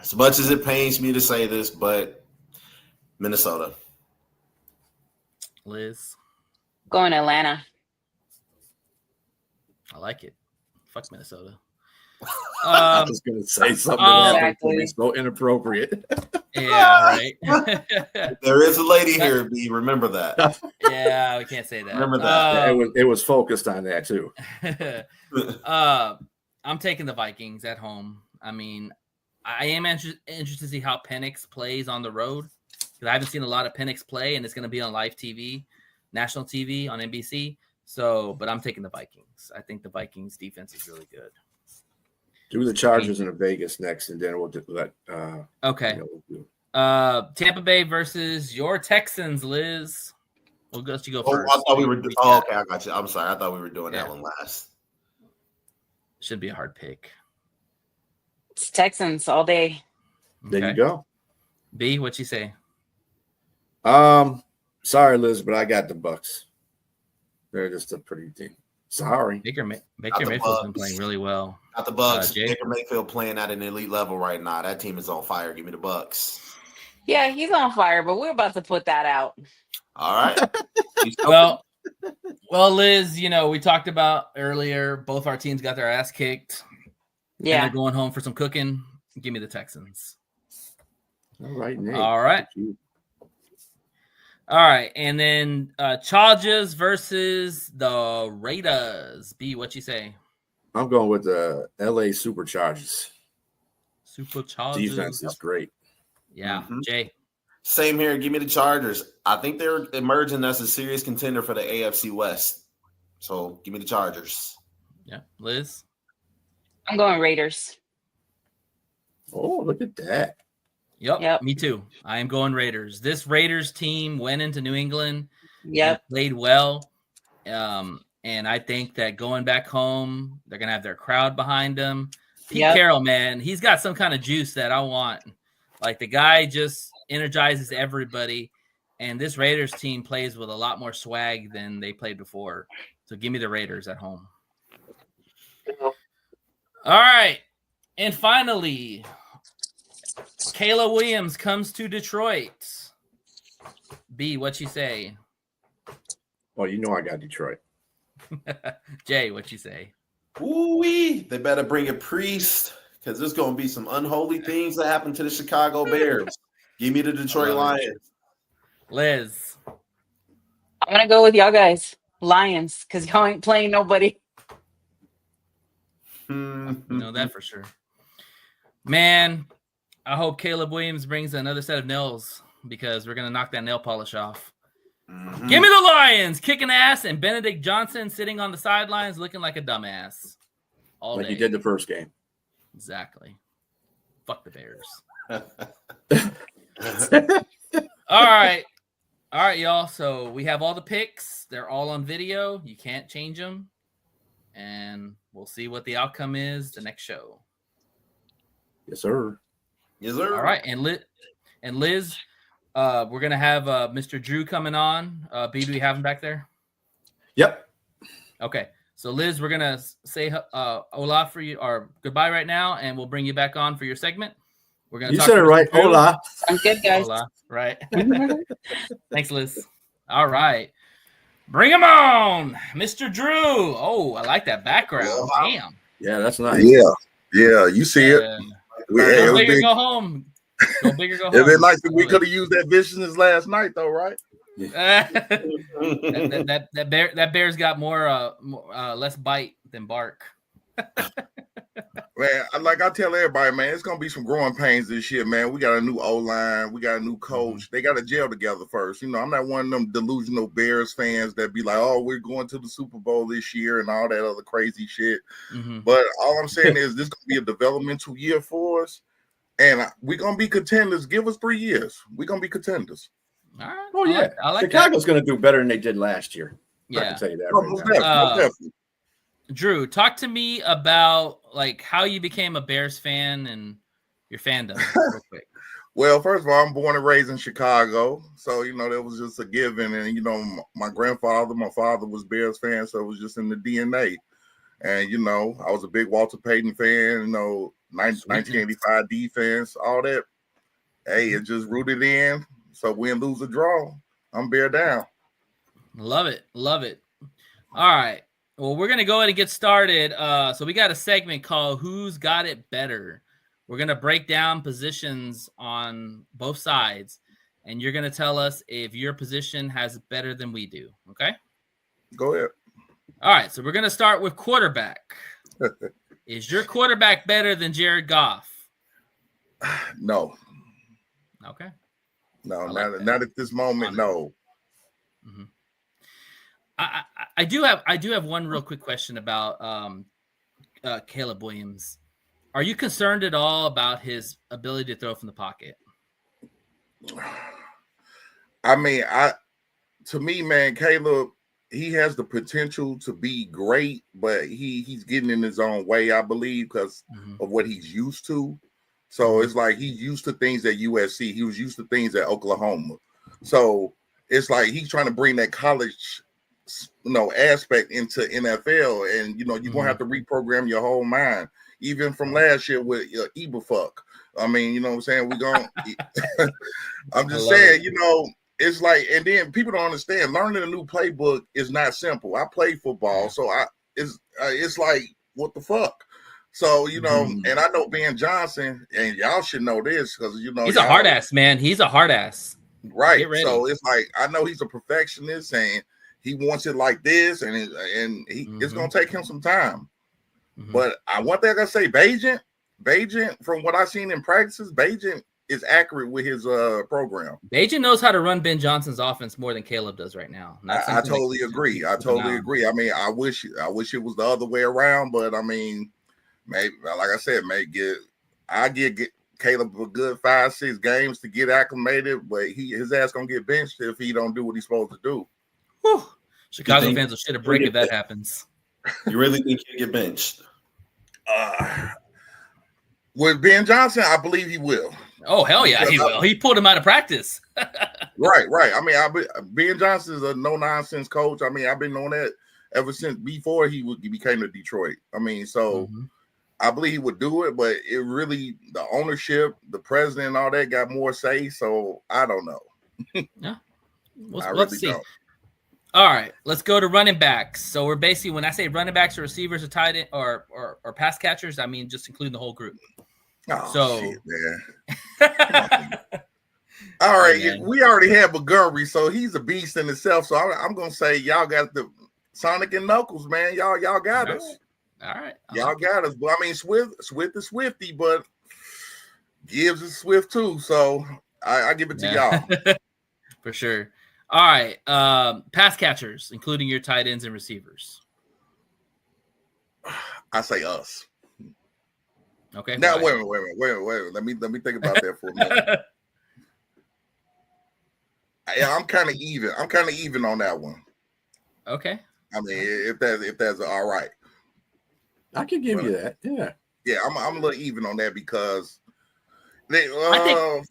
As much as it pains me to say this, but Minnesota. Liz. Going Atlanta. I like it. Fuck Minnesota. I was going to say something exactly. so inappropriate. Yeah, right. There is a lady here, B. Remember that. Yeah, we can't say that. Remember that. It was focused on that too. I'm taking the Vikings at home. I mean, I am interested to see how Penix plays on the road because I haven't seen a lot of Penix play, and it's going to be on live TV, national TV on NBC. So, but I'm taking the Vikings. I think the Vikings defense is really good. Do the Chargers in Vegas next, and then we'll do that. Okay. Tampa Bay versus your Texans, Liz. We'll let you go first. I thought we were. Okay, I got you. I'm sorry. I thought we were doing that one last. Should be a hard pick. It's Texans all day. There you go. B, what you say? Sorry, Liz, but I got the Bucks. They're just a pretty team. Sorry. Baker Mayfield's been playing really well. Got the Bucks. Baker Mayfield playing at an elite level right now. That team is on fire. Give me the Bucks. Yeah, he's on fire, but we're about to put that out. All right. Well, Liz, we talked about earlier, both our teams got their ass kicked. Yeah. And they're going home for some cooking. Give me the Texans. All right, Nate. All right. All right. And then Chargers versus the Raiders. B, what you say? I'm going with the LA Superchargers. Superchargers. Defense is great. Yeah. Jay. Same here. Give me the Chargers. I think they're emerging as a serious contender for the AFC West. So give me the Chargers. Yeah. Liz? I'm going Raiders. Oh, look at that. Yep. Me too. I am going Raiders. This Raiders team went into New England. Yep. Played well. And I think that going back home, they're going to have their crowd behind them. Pete Carroll, man, he's got some kind of juice that I want. Like the guy just energizes everybody. And this Raiders team plays with a lot more swag than they played before. So give me the Raiders at home. All right. And finally, Kayla Williams comes to Detroit. B, what you say? Well, I got Detroit. Jay, what you say? Ooh-wee. They better bring a priest because there's going to be some unholy things that happen to the Chicago Bears. Give me the Detroit Lions. Liz. I'm going to go with y'all guys. Lions, because y'all ain't playing nobody. Know that for sure. Man, I hope Caleb Williams brings another set of nails because we're going to knock that nail polish off. Give me the Lions kicking ass and Benedict Johnson sitting on the sidelines looking like a dumbass. All like day. he did the first game. Exactly. Fuck the Bears. All right, y'all. So we have all the picks. They're all on video. You can't change them. And we'll see what the outcome is the next show. Yes, sir. Yes, sir. All right. And Liz, we're going to have Mr. Drew coming on. B, do we have him back there? Yep. Okay. So, Liz, we're going to say hola for you or goodbye right now, and we'll bring you back on for your segment. We're going to. You said it right. Drew. Hola. I'm good, guys. Hola. Right. Thanks, Liz. All right. Bring him on, Mr. Drew. Oh, I like that background. Damn. Yeah, that's nice. Yeah, you see it. Go big or go home. Go big or go home. It'd been nice if we could have used that viciousness last night, though, right? that bear's got more less bite than bark. Man, like I tell everybody, man, it's gonna be some growing pains this year, man. We got a new O-line, we got a new coach. They got to gel together first. I'm not one of them delusional Bears fans that be like, "Oh, we're going to the Super Bowl this year" and all that other crazy shit. But all I'm saying is, this gonna be a developmental year for us, and we're gonna be contenders. Give us 3 years, we're gonna be contenders. All right. Oh yeah, I like Chicago's going to do better than they did last year. Yeah, I can tell you that. Most Right now. definitely. Drew, talk to me about like how you became a Bears fan and your fandom real quick. Well, first of all, I'm born and raised in Chicago, so that was just a given. And my grandfather, my father was Bears fan, so it was just in the DNA. And I was a big Walter Payton fan. 1985 defense, all that. Hey, it just rooted in. So win, lose, or draw, I'm bear down. Love it. All right. Well, we're going to go ahead and get started. So we got a segment called Who's Got It Better? We're going to break down positions on both sides, and you're going to tell us if your position has better than we do, okay? Go ahead. All right, so we're going to start with quarterback. Is your quarterback better than Jared Goff? No. Okay. No, like not at this moment. No. Mm-hmm. I do have one real quick question about Caleb Williams. Are you concerned at all about his ability to throw from the pocket? I mean, to me, man, Caleb, he has the potential to be great, but he's getting in his own way, I believe, because of what he's used to. So it's like he's used to things at USC. He was used to things at Oklahoma. So it's like he's trying to bring that college, aspect into NFL, and you're gonna have to reprogram your whole mind, even from last year with Eberfuck. I mean, you know what I'm saying? I'm just saying, it's like, and then people don't understand. Learning a new playbook is not simple. I play football, so it's like, what the fuck? So, and I know Ben Johnson, and y'all should know this because, he's a hard ass, man. He's a hard ass. Right. So it's like, I know he's a perfectionist and he wants it like this, and it's going to take him some time. But one thing I say, Bagent, from what I've seen in practices, Bagent is accurate with his program. Bagent knows how to run Ben Johnson's offense more than Caleb does right now. I totally agree. I agree. I mean, I wish it was the other way around, but I mean, maybe, like I said, I get Caleb a good 5-6 games to get acclimated, but his ass gonna get benched if he don't do what he's supposed to do. Whew. Chicago fans will shit a brick if that happens. You really think he'll get benched? With Ben Johnson, I believe he will. Oh, hell yeah, he will. He pulled him out of practice. Right. I mean, Ben Johnson is a no-nonsense coach. I mean, I've been on that ever since before he became to Detroit. I mean, so I believe he would do it, but it really, the ownership, the president, and all that got more say, so I don't know. Yeah. Let's see. Don't. All right, let's go to running backs. So we're basically, when I say running backs or receivers or tight end or pass catchers, I mean just including the whole group. Oh, shit, man. All right, man. We already have Montgomery, so he's a beast in itself. So I'm gonna say y'all got the Sonic and Knuckles, man. Y'all got us. All right, y'all got us. But I mean, Swift is Swifty, but Gibbs is Swift too. So I give it to y'all for sure. All right, pass catchers, including your tight ends and receivers. I say us. Okay. Now wait a minute. Let me think about that for a minute. Yeah, I'm kind of even on that one. Okay. I mean, if that's all right, I can give you that. Yeah. Yeah, I'm a little even on that because I think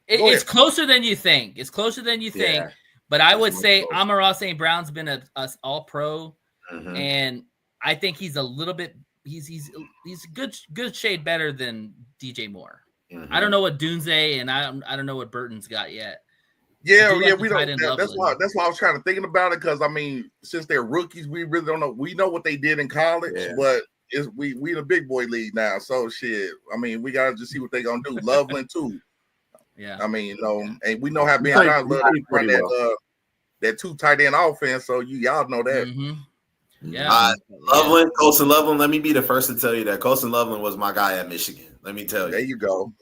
it's closer than you think. It's closer than you think. But I would say Amon-Ra St. Brown's been a all-pro, and I think he's a little bit. He's a good shade better than DJ Moore. I don't know what Dunze and I don't know what Burton's got yet. Yeah, we don't. That's why I was kind of thinking about it because I mean, since they're rookies, we really don't know. We know what they did in college, but we the big boy league now. So shit. I mean, we gotta just see what they gonna do. Loveland too. Yeah. I mean, and we know how Ben Johnson love to run that 2 tight end offense. So y'all know that. Yeah. Loveland, Colson Loveland. Let me be the first to tell you that Colson Loveland was my guy at Michigan. Let me tell you. There you go.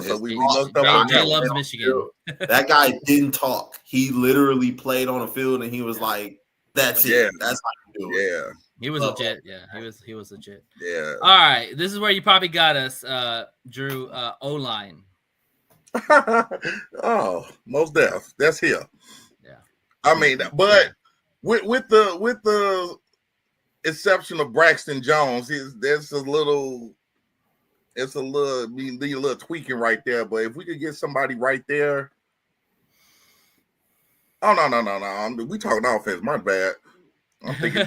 So we looked up on that. Loves Michigan. That guy didn't talk. He literally played on the field and he was like, "That's it. Yeah. That's how you do it." Yeah. He was legit. Yeah, he was legit. Yeah. All right. This is where you probably got us, Drew, O-line. Oh, most def. That's here. Yeah. I mean, but with the exception of Braxton Jones, there's a little tweaking right there. But if we could get somebody right there, no. We talking offense. My bad. I'm thinking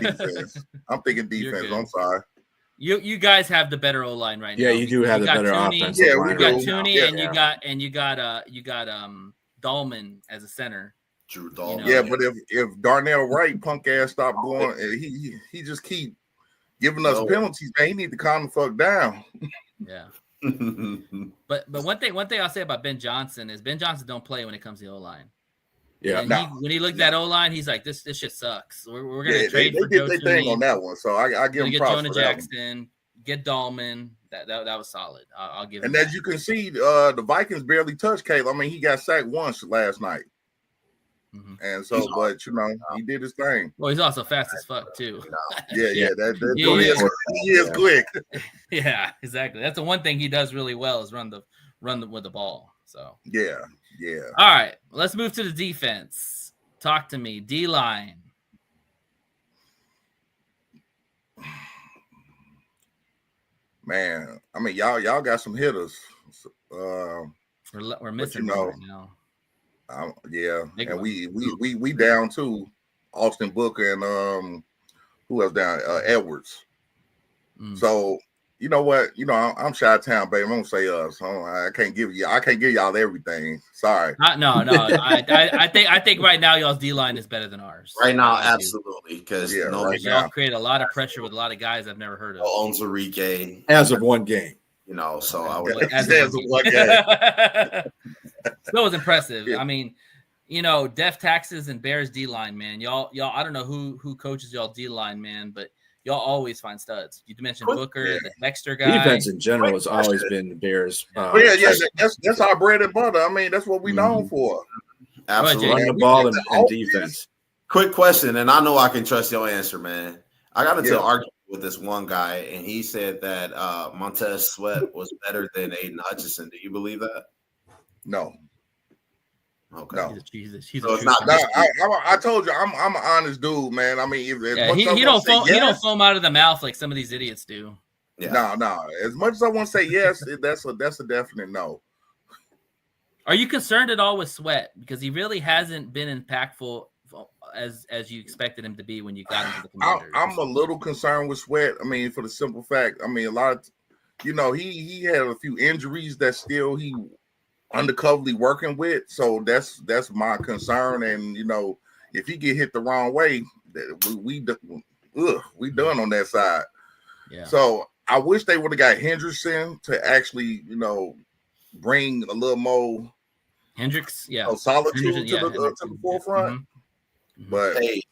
defense. I'm sorry. You guys have the better O line right now. Yeah, you do have the better offense. Yeah, we got Tooney and you got Dahlman as a center. Drew Dahlman. Yeah, but if Darnell Wright punk ass stop going, he just keep giving us penalties, man. He need to calm the fuck down. Yeah. But one thing I'll say about Ben Johnson is Ben Johnson don't play when it comes to the O-line. Yeah. And when he looked at O-line, he's like, this shit sucks. We're gonna trade for Joe They thing on that one, so I give him get props Jonah for that one. Jackson, get Dahlman. That was solid. I'll give him. And that. as you can see, the Vikings barely touched Caleb. I mean, he got sacked once last night. Mm-hmm. And so, but he did his thing. Well, he's also fast as fuck too. Yeah. He is quick. Yeah, exactly. That's the one thing he does really well is run with the ball. So yeah. All right, let's move to the defense. Talk to me, D-line. Man, I mean, y'all got some hitters. We're missing one right now. Yeah, Big and one. we down to Austin Booker and who else down? Edwards. So you know what? I'm Chi-Town, baby. I'm gonna say us. I can't give y'all everything. Sorry. No. I think right now y'all's D-line is better than ours. Right now, absolutely, because y'all create a lot of pressure with a lot of guys I've never heard of. Onzarike, as of one game. So I would as of one game. That was impressive. Yeah. I mean, Def Taxes and Bears D-line, man. Y'all. I don't know who coaches y'all D-line, man, but y'all always find studs. You mentioned Booker, the Dexter guy. Defense in general has always been the Bears. That's our bread and butter. I mean, that's what we known for. Absolutely, run the ball and defense. Quick question, and I know I can trust your answer, man. I got into an argument with this one guy, and he said that Montez Sweat was better than Aiden Hutchinson. Do you believe that? No. Okay. No. He's so it's not. I told you, I'm an honest dude, man. I mean, he don't foam out of the mouth like some of these idiots do. Yeah. No. As much as I want to say yes, that's a definite no. Are you concerned at all with Sweat because he really hasn't been impactful as you expected him to be when you got into the Commanders? I'm a little concerned with Sweat. I mean, for the simple fact, I mean, a lot of, he had a few injuries that still he undercoverly working with, so that's my concern. And if he get hit the wrong way, we done on that side. Yeah. So I wish they would have got Hendrickson to actually bring a little more Hendricks, solitude to the forefront. Mm-hmm. But hey,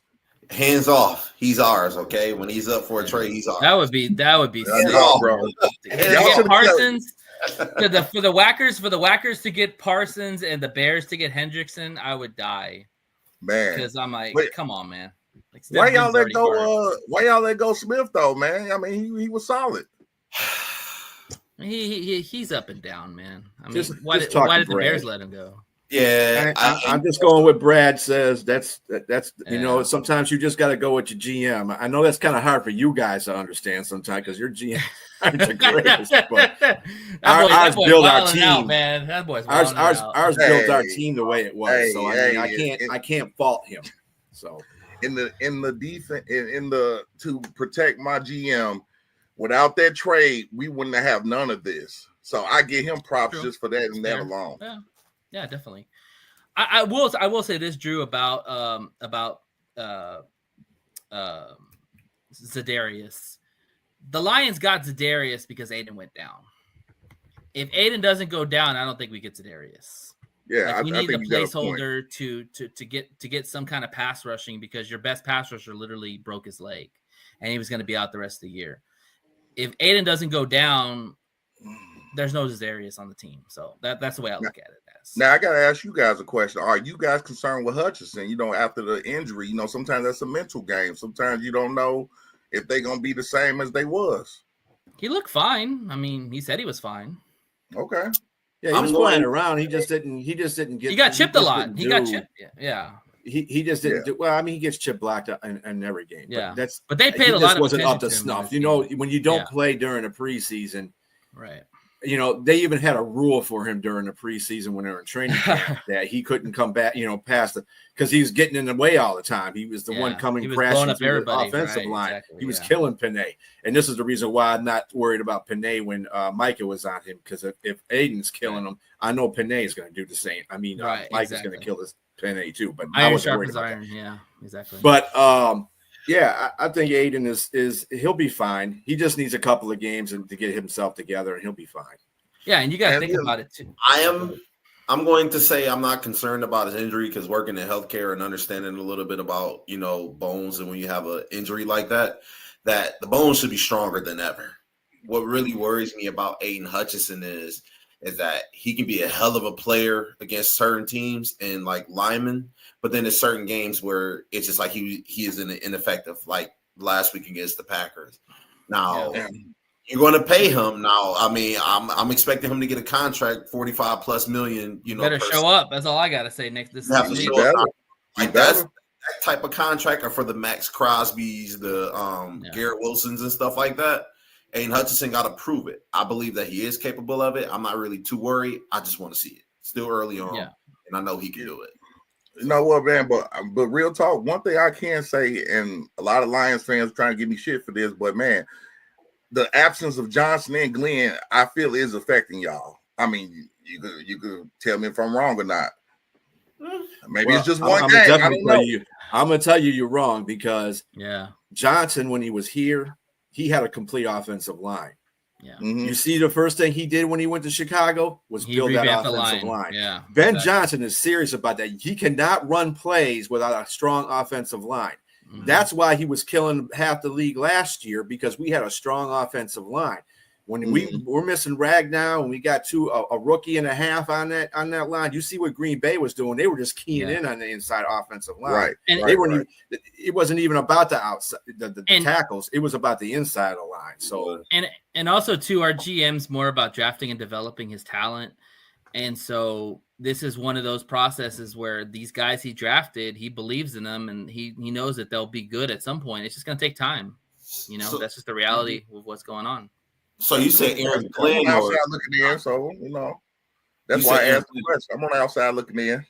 hands off, he's ours. Okay, when he's up for a trade, he's ours. That would be sick, bro. Get Parsons. For the Whackers to get Parsons and the Bears to get Hendrickson, I would die, man. Because I'm like, come on, man. Like, why y'all let go? Why y'all let go Smith though, man? I mean, he was solid. He's up and down, man. I mean, why did the Bears let him go? Yeah, I'm just going with Brad says. That's sometimes you just got to go with your GM. I know that's kind of hard for you guys to understand sometimes because your GM aren't the greatest. But ours built our team, out, man. That boy's ours built our team the way it was. So I can't fault him. So in the defense to protect my GM, without that trade, we wouldn't have none of this. So I give him props just for that and that alone. Yeah, definitely. I will say this, Drew, about Za'Darius. The Lions got Za'Darius because Aiden went down. If Aiden doesn't go down, I don't think we get Za'Darius. Yeah, we need a placeholder to get some kind of pass rushing because your best pass rusher literally broke his leg, and he was going to be out the rest of the year. If Aiden doesn't go down, there's no Za'Darius on the team. So that's the way I look at it. Now I gotta ask you guys a question. Are you guys concerned with Hutchinson? After the injury, sometimes that's a mental game. Sometimes you don't know if they're gonna be the same as they was. He looked fine. I mean, he said he was fine. Okay. Yeah, he was playing around. He just didn't get. He got chipped a lot. He got chipped. Yeah. He just didn't do well. I mean, he gets chip blocked in every game. Yeah. But they paid a lot of wasn't attention up to to snuff. him When you don't play during a preseason, right? They even had a rule for him during the preseason when they were in training camp that he couldn't come back, past it because he was getting in the way all the time. He was the one coming crashing through the offensive line. Exactly, he was killing Panay. And this is the reason why I'm not worried about Panay when Micah was on him, because if Aiden's killing him, I know Panay is going to do the same. I mean, Mike is going to kill his Panay too, but I wasn't worried about iron. That. Yeah, exactly. But yeah, I think Aiden is he'll be fine. He just needs a couple of games to get himself together, and he'll be fine. Yeah, and you got to think about it too. I'm going to say I'm not concerned about his injury because working in healthcare and understanding a little bit about, bones, and when you have an injury like that the bones should be stronger than ever. What really worries me about Aiden Hutchinson is that he can be a hell of a player against certain teams and like linemen, but then there's certain games where it's just like he is ineffective, like last week against the Packers. Now, you're going to pay him now. I mean, I'm expecting him to get a contract, $45+ million. Better show up. That's all I got to say. Next, this have to week. show up. Like that type of contract, or for the Max Crosbys, the Garrett Wilsons, and stuff like that. Aiden Hutchinson got to prove it. I believe that he is capable of it. I'm not really too worried. I just want to see it. Still early on, and I know he can do it. You know what, man? But real talk, one thing I can say, and a lot of Lions fans trying to give me shit for this, but man, the absence of Johnson and Glenn, I feel, is affecting y'all. I mean, you could tell me if I'm wrong or not. Maybe it's just one game. I don't know. I'm gonna tell you you're wrong, because Johnson, when he was here, he had a complete offensive line. Yeah. Mm-hmm. You see, the first thing he did when he went to Chicago was build that offensive line. Yeah. Ben Johnson is serious about that. He cannot run plays without a strong offensive line. Mm-hmm. That's why he was killing half the league last year, because we had a strong offensive line. When we're missing Ragnow and we got a rookie and a half on that line, you see what Green Bay was doing. They were just keying in on the inside offensive line. Right. And they weren't even, it wasn't even about the outside, the tackles. It was about the inside of the line. So and also too, our GM's more about drafting and developing his talent. And so this is one of those processes where these guys he drafted, he believes in them, and he knows that they'll be good at some point. It's just going to take time. That's just the reality of what's going on. So you said Aaron Glenn, I'm outside looking in, so that's why I asked the question. I'm on the outside looking in.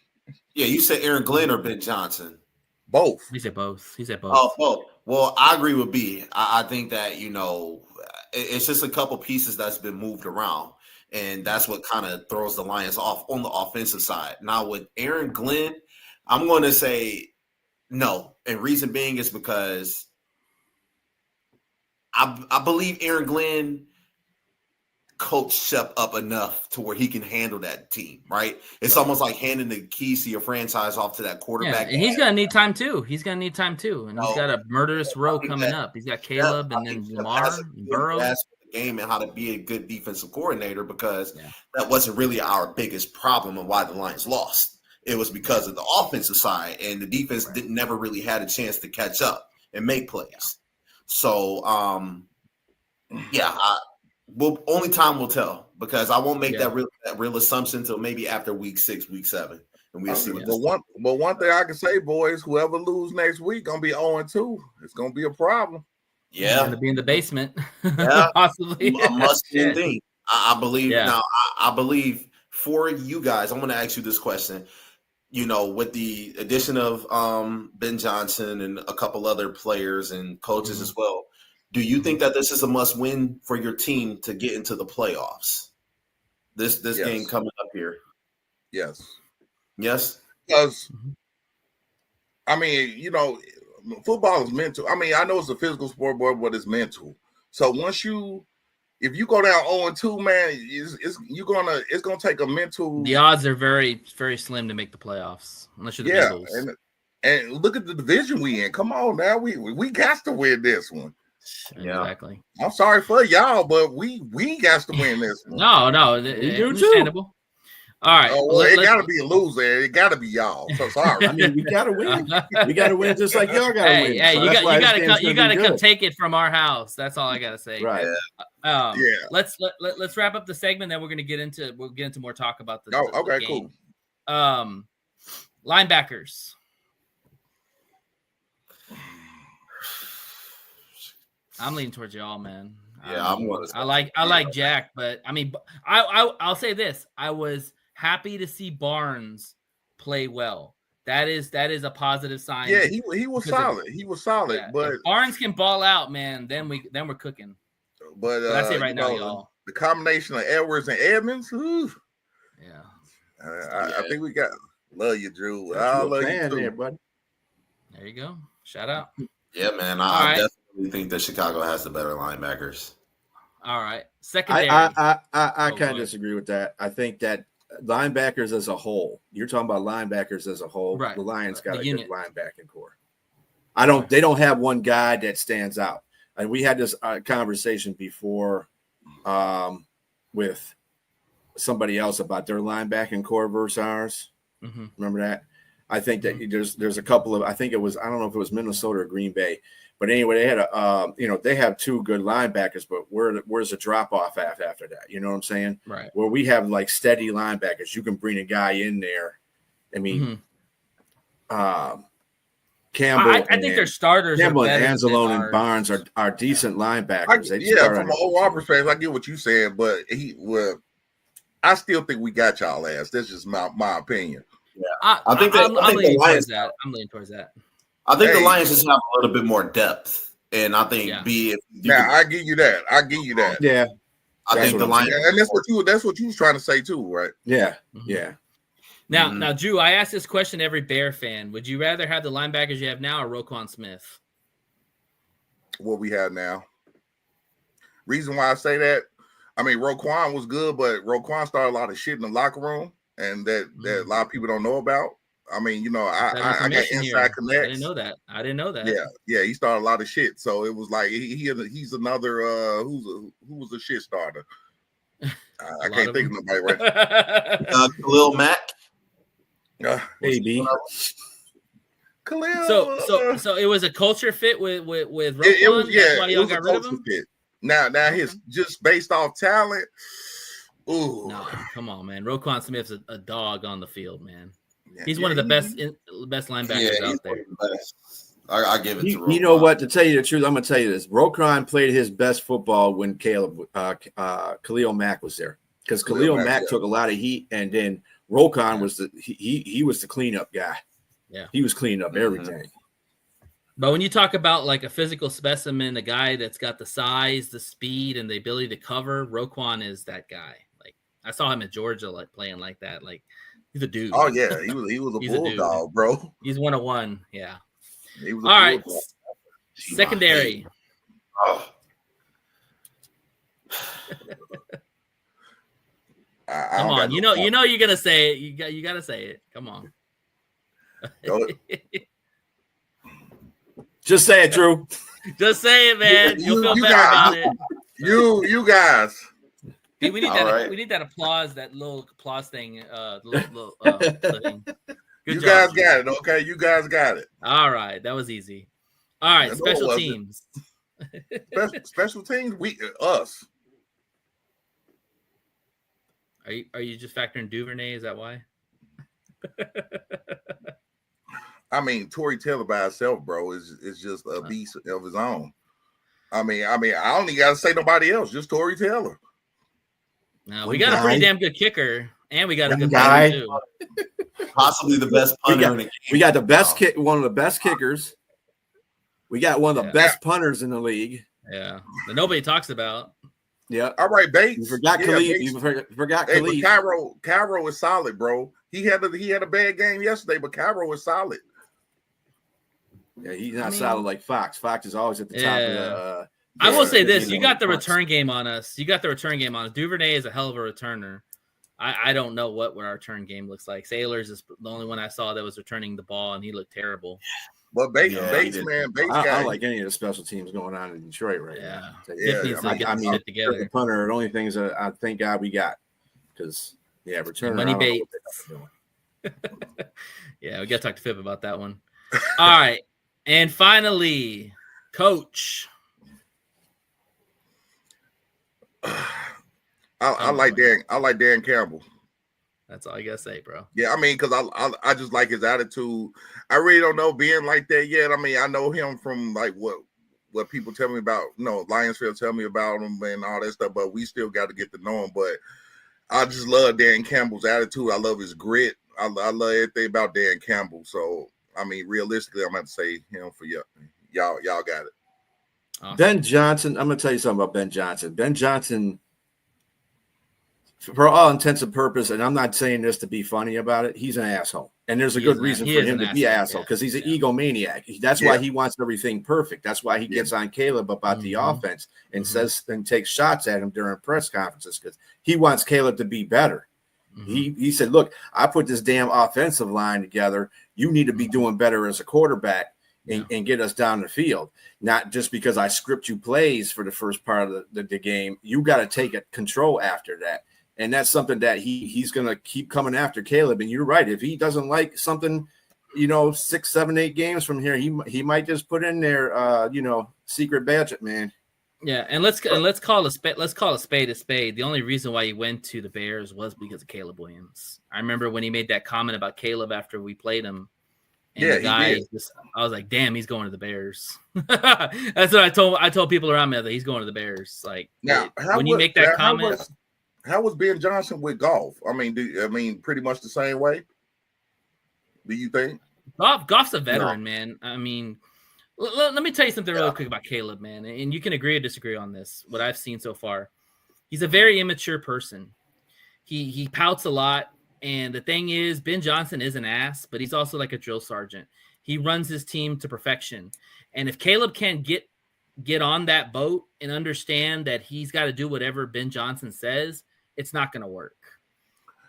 Yeah, you said Aaron Glenn or Ben Johnson. Both. He said both. Oh, both. Well, I agree with B. I think that it's just a couple pieces that's been moved around, and that's what kind of throws the Lions off on the offensive side. Now with Aaron Glenn, I'm going to say no, and reason being is because I believe Aaron Glenn coach Shep up enough to where he can handle that team, right? It's almost like handing the keys to your franchise off to that quarterback. Yeah, and he's gonna need time too. And he's got a murderous row coming up. He's got Caleb and then Lamar and Burrow. That's the game and how to be a good defensive coordinator, because that wasn't really our biggest problem and why the Lions lost. It was because of the offensive side, and the defense never really had a chance to catch up and make plays. So, only time will tell, because I won't make that real assumption until maybe after week 6, week 7, and we'll see. But one thing I can say, boys, whoever lose next week gonna be 0-2. It's gonna be a problem. Yeah, gonna be in the basement. Yeah, possibly. A must-win thing. I believe now. I believe for you guys, I'm going to ask you this question. With the addition of Ben Johnson and a couple other players and coaches as well, do you think that this is a must-win for your team to get into the playoffs? This game coming up here. Yes. Yes. Because I mean, football is mental. I mean, I know it's a physical sport, but it's mental. So if you go down 0-2, man, it's gonna take a mental. The odds are very, very slim to make the playoffs unless you're the Bengals. And look at the division we in. Come on now, we got to win this one. Yeah, exactly. I'm sorry for y'all, but we got to win this one. No, it's understandable. All right, it got to be a loser. It got to be y'all. So sorry. I mean, we got to win. We got to win just like y'all got to win. Hey, so you got to come take it from our house. That's all I got to say. Right. Let's wrap up the segment. Then we'll get into more talk about the. Okay, the game. Cool. Linebackers. I'm leaning towards y'all, man. Yeah, I like Jack, but I mean, I'll say this: I was happy to see Barnes play well. That is a positive sign. Yeah, he was solid. He was solid, but if Barnes can ball out, man. Then we're cooking. But that's it right now, y'all. The combination of Edwards and Edmonds. I think we got. Love you, Drew. I love you too, buddy. There you go. Shout out. Yeah, man. I definitely think that Chicago has the better linebackers. All right. Secondary. I Oh, kind go of ahead. disagree with that. I think that linebackers as a whole, you're talking about linebackers as a whole. Right. The Lions got The a unit. good linebacking core. They don't have one guy that stands out. And we had this conversation before with somebody else about their linebacking core versus ours. Mm-hmm. Remember that? I think that there's a couple of, I think it was, I don't know if it was Minnesota or Green Bay, but anyway, they had they have two good linebackers, but where's the drop off after that? You know what I'm saying? Right. Where we have like steady linebackers, you can bring a guy in there. I mean, Campbell, I think their starters Campbell are better and Anzalone than and Barnes are decent linebackers. From an OR perspective, I get what you're saying, but I still think we got y'all ass. That's just my opinion. Yeah, I'm leaning towards that. I'm leaning towards that. I think the Lions just have a little bit more depth, and I think I give you that. Yeah, I think the Lions, and that's what you was trying to say too, right? Yeah, yeah. Now, Drew, I ask this question to every Bear fan: would you rather have the linebackers you have now or Roquan Smith? What we have now. Reason why I say that, I mean, Roquan was good, but Roquan started a lot of shit in the locker room, and that a lot of people don't know about. I mean, I got inside connects. I didn't know that. Yeah, he started a lot of shit. So it was like he's another who was a shit starter. I can't think of nobody right now. Khalil Mack. Maybe. Khalil. So it was a culture fit with Roquan. It was, That's why y'all got a rid of culture him. fit. Now his just based off talent. Ooh, no, come on, man. Roquan Smith's a dog on the field, man. Yeah, he's one of the best linebackers out there. I give it to Roquan. You know what? To tell you the truth, I'm going to tell you this. Roquan played his best football when Khalil Mack was there, because Khalil Mack took a lot of heat, and then Roquan was he was the cleanup guy. Yeah, he was cleaning up everything. But when you talk about like a physical specimen, a guy that's got the size, the speed, and the ability to cover, Roquan is that guy. Like I saw him at Georgia, like playing like that. Like he's a dude. Oh yeah, he was a bulldog, bro. He's 101. Yeah. He was all right. Secondary. Oh. Come on, you know you're gonna say it. You gotta say it. Come on. Just say it, Drew. Just say it, man. You'll feel better about it. You guys. We need that. Right. We need that applause. That little applause thing. Thing. You guys got it. Okay, you guys got it. All right, that was easy. All right, special teams. Special teams. Us. Are you just factoring Duvernay? Is that why? I mean, Tory Taylor by himself, bro, is just a beast of his own. I mean, I only got to say nobody else, just Tory Taylor. Now we got a pretty damn good kicker, and we got a good guy too. Possibly the best punter in the game. We got the best one of the best kickers. We got one of the best punters in the league. Yeah, that nobody talks about. Yeah. All right, Bates. You forgot Khalid. You forgot Khalid. But Cairo is solid, bro. He had a bad game yesterday, but Cairo is solid. Yeah, he's not solid like Fox. Fox is always at the top of the. I will say this: you got the return game on us. Duvernay is a hell of a returner. I don't know what our return game looks like. Sailors is the only one I saw that was returning the ball, and he looked terrible. But Bates, I don't like any of the special teams going on in Detroit right now. I mean, shit together. The punter, the only things that I thank God we got, because return money bait. Yeah, we got to talk to Fib about that one. All right, and finally, Coach. I like Dan Campbell. That's all I gotta say, bro. Yeah, I mean, because I just like his attitude. I really don't know being like that yet. I mean, I know him from like what people tell me about. Lions fans tell me about him and all that stuff. But we still got to get to know him. But I just love Dan Campbell's attitude. I love his grit. I love everything about Dan Campbell. So I mean, realistically, I'm going to say him for you. Y'all got it. Awesome. Ben Johnson. I'm going to tell you something about Ben Johnson. Ben Johnson, for all intents and purposes, and I'm not saying this to be funny about it, he's an asshole. And there's a good reason for him to be an asshole because he's an egomaniac. That's why he wants everything perfect. That's why he gets on Caleb about the offense and says and takes shots at him during press conferences because he wants Caleb to be better. He said, look, I put this damn offensive line together. You need to be doing better as a quarterback and get us down the field. Not just because I script you plays for the first part of the game. You got to take control after that. And that's something that he's going to keep coming after Caleb. And you're right. If he doesn't like something, 6, 7, 8 games from here, he might just put in there, secret budget, man. Yeah, and let's call a spade a spade. The only reason why he went to the Bears was because of Caleb Williams. I remember when he made that comment about Caleb after we played him. And the guy I was like, damn, he's going to the Bears. That's what I told people around me that he's going to the Bears. Like, now, when you make that comment. How was Ben Johnson with golf? I mean, pretty much the same way. Do you think? Goff's a veteran, man. I mean, let me tell you something real quick about Caleb, man. And you can agree or disagree on this. What I've seen so far, he's a very immature person. He pouts a lot, and the thing is, Ben Johnson is an ass, but he's also like a drill sergeant. He runs his team to perfection, and if Caleb can't get on that boat and understand that he's got to do whatever Ben Johnson says, it's not going to work.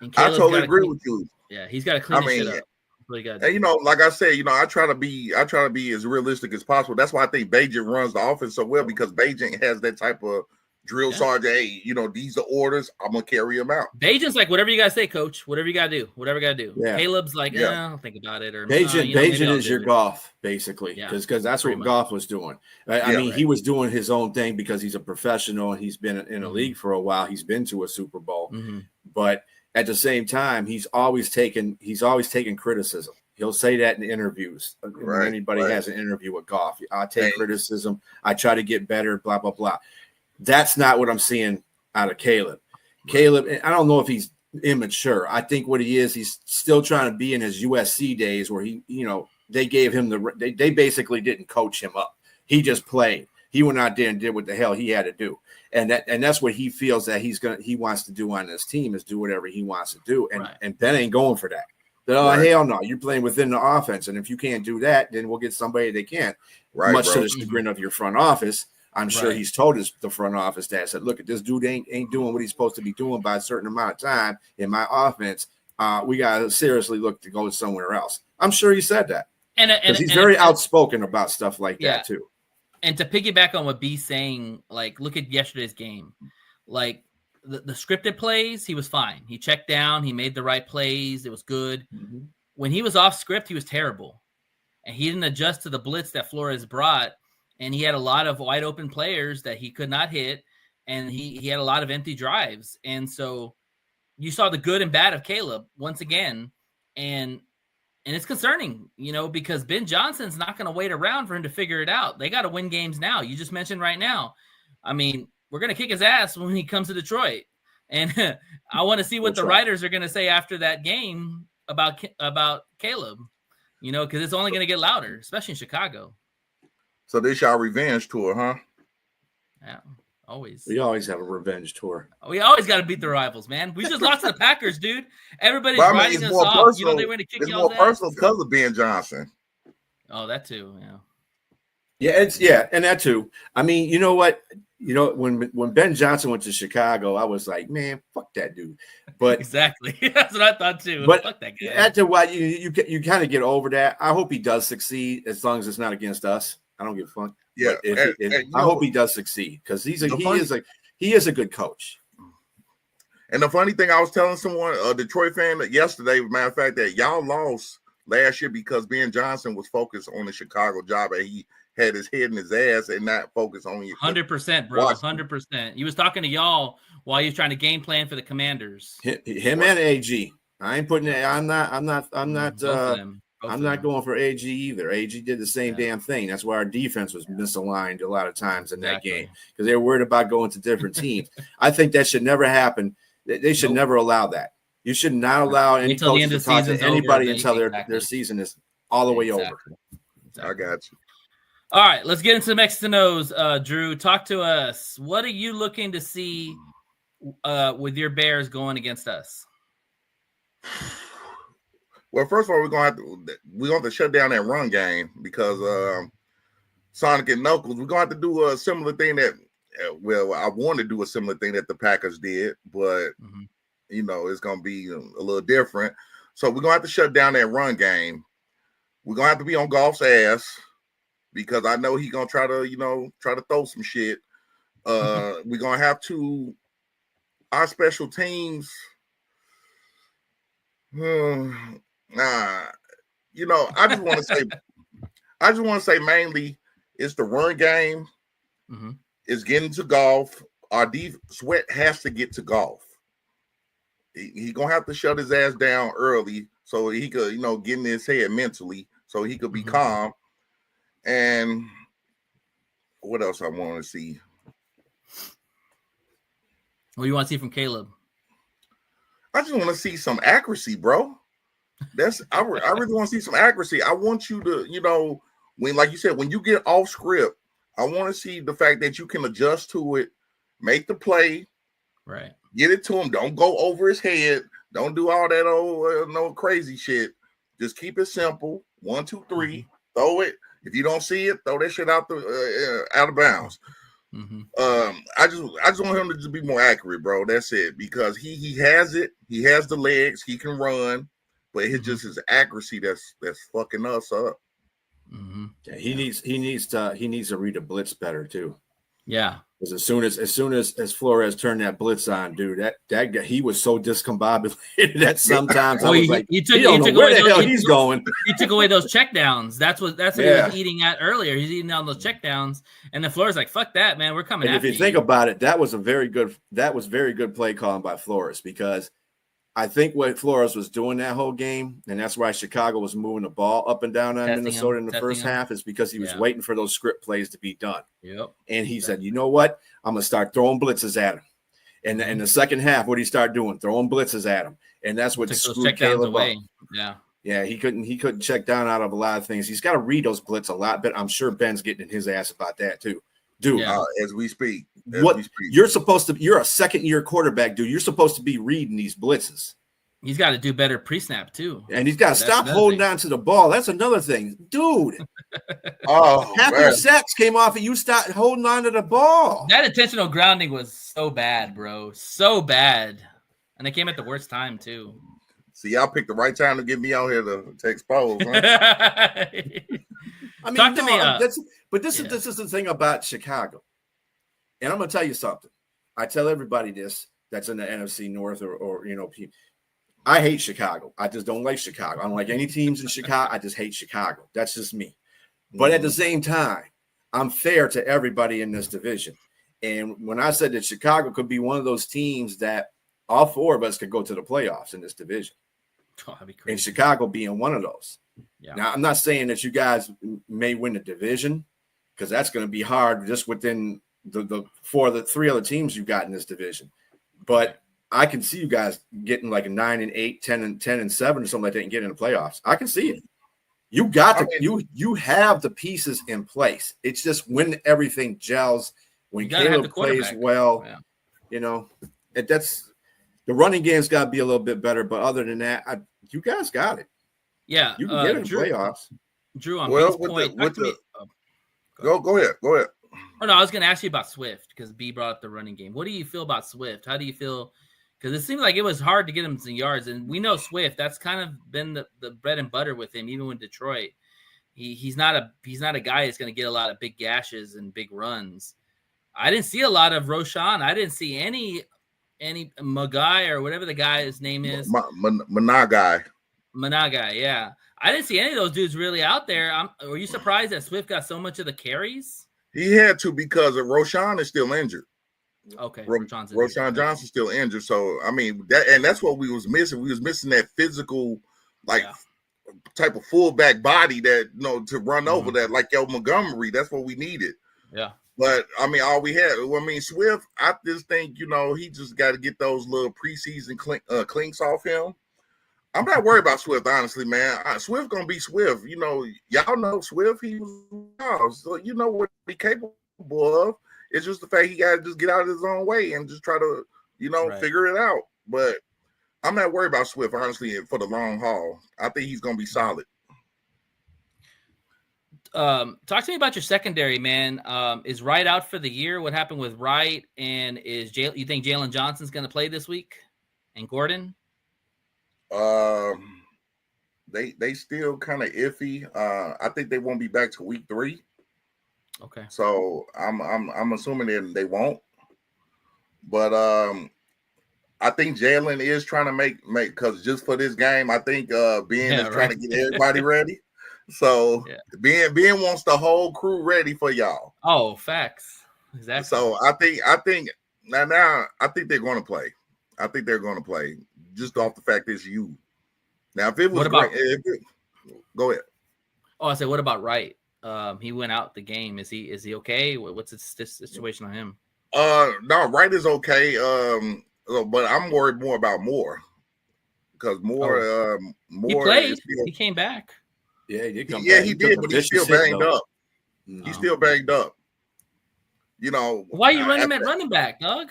And I totally agree with you. Yeah, he's got to clean shit up. And like I said, I try to be as realistic as possible. That's why I think Bajent runs the offense so well because Bajent has that type of drill sergeant. Hey, these are orders. I'm gonna carry them out. Bajent's like, whatever you gotta say, coach. Whatever you gotta do. Yeah. Caleb's like, I'll think about it. Or Bajent is your Goff, basically, because that's what Goff was doing. I mean, he was doing his own thing because he's a professional and he's been in a league for a while. He's been to a Super Bowl, but at the same time, he's always taken criticism. He'll say that in interviews. When anybody has an interview with Goff, I take criticism. I try to get better, blah, blah, blah. That's not what I'm seeing out of Caleb. Caleb, I don't know if he's immature. I think what he is, he's still trying to be in his USC days where they gave him they basically didn't coach him up. He just played. He went out there and did what the hell he had to do. And that's what he feels that he wants to do on this team is do whatever he wants to do. And Ben ain't going for that. Hell no, you're playing within the offense. And if you can't do that, then we'll get somebody that can. Much to the chagrin of your front office. I'm sure he's told the front office that said, look, this dude ain't doing what he's supposed to be doing by a certain amount of time in my offense. We got to seriously look to go somewhere else. I'm sure he said that. Because he's very outspoken about stuff like that too. And to piggyback on what B's saying, like, look at yesterday's game. Like, the scripted plays, he was fine. He checked down. He made the right plays. It was good. When he was off script, he was terrible. And he didn't adjust to the blitz that Flores brought. And he had a lot of wide open players that he could not hit. And he had a lot of empty drives. And so you saw the good and bad of Caleb once again. And it's concerning, because Ben Johnson's not going to wait around for him to figure it out. They got to win games now. You just mentioned right now. I mean, we're going to kick his ass when he comes to Detroit. And I want to see what the writers are going to say after that game about Caleb, because it's only going to get louder, especially in Chicago. So this y'all revenge tour, huh? Yeah, always. We always have a revenge tour. We always got to beat the rivals, man. We just lost to the Packers, dude. Everybody's writing us off. Personal, they were going to kick y'all's ass. It's more personal because of Ben Johnson. Oh, that too, yeah. Yeah, and that too. I mean, you know what? When Ben Johnson went to Chicago, I was like, man, fuck that dude. But exactly, that's what I thought too. But fuck that guy. After what you kind of get over that. I hope he does succeed as long as it's not against us. I don't give a fuck. Yeah, I hope he does succeed because he is a good coach. And the funny thing, I was telling someone, a Detroit fan, yesterday, matter of fact, that y'all lost last year because Ben Johnson was focused on the Chicago job and he had his head in his ass and not focused on you. 100%, bro. 100%. He was talking to y'all while he was trying to game plan for the Commanders. Him and AG. I ain't putting it. I'm not going for AG either. AG did the same damn thing. That's why our defense was misaligned a lot of times in that game because they were worried about going to different teams. I think that should never happen. They should never allow that. You should not allow any coach to talk to anybody until their season is all the way over. Exactly. I got you. All right, let's get into the X's and O's. Drew, talk to us. What are you looking to see with your Bears going against us? Well, first of all, we're gonna have to shut down that run game because Sonic and Knuckles. We're gonna have to do a similar thing that. Well, I want to do a similar thing that the Packers did, but you know it's gonna be a little different. So we're gonna have to shut down that run game. We're gonna have to be on Golf's ass because I know he's gonna try to throw some shit. We're gonna have to our special teams. I just want to say mainly it's the run game. It's getting to Golf. Our Sweat has to get to Golf. He gonna have to shut his ass down early so he could, get in his head mentally so he could be calm. And what else I want to see? What do you want to see from Caleb? I just want to see some accuracy, bro. I really want to see some accuracy. I want you to, when, like you said, when you get off script, I want to see the fact that you can adjust to it, make the play, right? Get it to him. Don't go over his head. Don't do all that no crazy shit. Just keep it simple. 1, 2, 3. Throw it. If you don't see it, throw that shit out of bounds. I just want him to just be more accurate, bro. That's it. Because he has it. He has the legs. He can run, but it's just his accuracy that's fucking us up. Yeah, he needs to read a blitz better too. Yeah, because as soon as Flores turned that blitz on, dude, that guy, he was so discombobulated that sometimes I was like, he don't know where the hell he's going. He took away those checkdowns. That's what he was eating at earlier. He's eating on those checkdowns, and the Flores like, fuck that, man, we're coming. And if you think about it, that was very good play calling by Flores, because I think what Flores was doing that whole game, and that's why Chicago was moving the ball up and down on Minnesota in the first half, is because he was waiting for those script plays to be done. Yep. And he said, you know what? I'm going to start throwing blitzes at him. And in the second half, what did he start doing? Throwing blitzes at him. And that's what screwed Caleb away. Yeah. Yeah, he couldn't check down out of a lot of things. He's got to read those blitz a lot, but I'm sure Ben's getting in his ass about that too. Dude, as we speak. You're a second-year quarterback, dude. You're supposed to be reading these blitzes. He's got to do better pre-snap too. And he's got to stop holding on to the ball. That's another thing. Dude. Half your sacks came off and you stopped holding on to the ball. That intentional grounding was so bad, bro. So bad. And they came at the worst time too. See, y'all picked the right time to get me out here to expose. Huh? I mean, talk to me. This is the thing about Chicago. And I'm going to tell you something. I tell everybody this that's in the NFC North or people. I hate Chicago. I just don't like Chicago. I don't like any teams in Chicago. I just hate Chicago. That's just me. But at the same time, I'm fair to everybody in this division. And when I said that Chicago could be one of those teams that all four of us could go to the playoffs in this division, that'd be crazy. and Chicago being one of those. Yeah. Now, I'm not saying that you guys may win the division, because that's going to be hard just within the three other teams you got in this division. But I can see you guys getting like a 9-8, 10-7 or something like that and getting in the playoffs. I can see it. You got you have the pieces in place. It's just when everything gels, when Caleb plays well, that's the running game's got to be a little bit better. But other than that, you guys got it. Yeah, you can get in the playoffs. Drew, on B's point, go ahead. Oh no, I was going to ask you about Swift because B brought up the running game. What do you feel about Swift? How do you feel? Because it seemed like it was hard to get him some yards, and we know Swift. That's kind of been the bread and butter with him, even with Detroit. He's not a guy that's going to get a lot of big gashes and big runs. I didn't see a lot of Roshan. I didn't see any Magai or whatever the guy's name is. Managai. Yeah. I didn't see any of those dudes really out there. Were you surprised that Swift got so much of the carries? He had to because Roshan is still injured. Okay, Roshan Johnson's still injured. So I mean that's what we was missing. We was missing that physical, type of fullback body that to run over that, like Montgomery. That's what we needed. Yeah. But I mean, all we had. Swift. I just think he just got to get those little preseason clinks off him. I'm not worried about Swift, honestly, man. Swift gonna be Swift. Y'all know Swift. He was so you know what he's capable of. It's just the fact he got to just get out of his own way and just try to, figure it out. But I'm not worried about Swift, honestly, for the long haul. I think he's going to be solid. Talk to me about your secondary, man. Is Wright out for the year? What happened with Wright? And you think Jalen Johnson's going to play this week? And Gordon? They still kind of iffy. I think they won't be back to week 3. Okay. So I'm assuming they won't. But I think Jalen is trying to make because just for this game, I think Ben is trying to get everybody ready. So Ben wants the whole crew ready for y'all. Oh, facts. Exactly. So I think now I think they're going to play. I think they're going to play just off the fact it's you. Now, if it was go ahead. Oh, I said, what about Wright? He went out the game. Is he okay? What's the situation on him? No, Wright is okay. But I'm worried more about Moore because Moore he played. He came back. Yeah, he did come back. Yeah, he did, but he's still banged up. No. He's still banged up. You know, why are you running at running back, dog?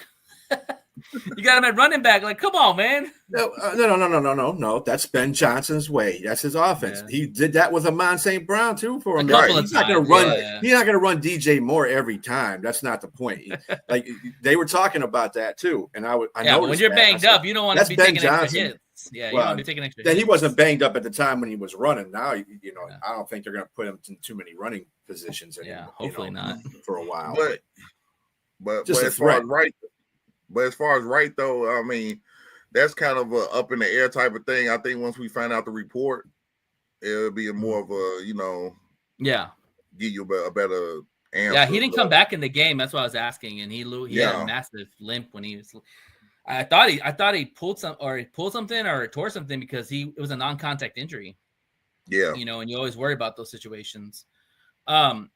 You got him at running back. Like, come on, man. No. That's Ben Johnson's way. That's his offense. Yeah. He did that with Amon St. Brown too for him. He's not going to run. Yeah. He's not going to run DJ Moore every time. That's not the point. Like they were talking about that too, and I but when you're banged up, you don't want to be taking extra hits. Yeah, you want to be taking extra hits. He wasn't banged up at the time when he was running. Now, I don't think they're going to put him in too many running positions. Hopefully not for a while. But as far as Wright. But as far as Wright, though, I mean, that's kind of a up in the air type of thing. I think once we find out the report, it'll be more of a, give you a better answer. Yeah, he didn't come back in the game. That's what I was asking, and he had a massive limp when he was. I thought he pulled something or tore something because it was a non-contact injury. Yeah, and you always worry about those situations.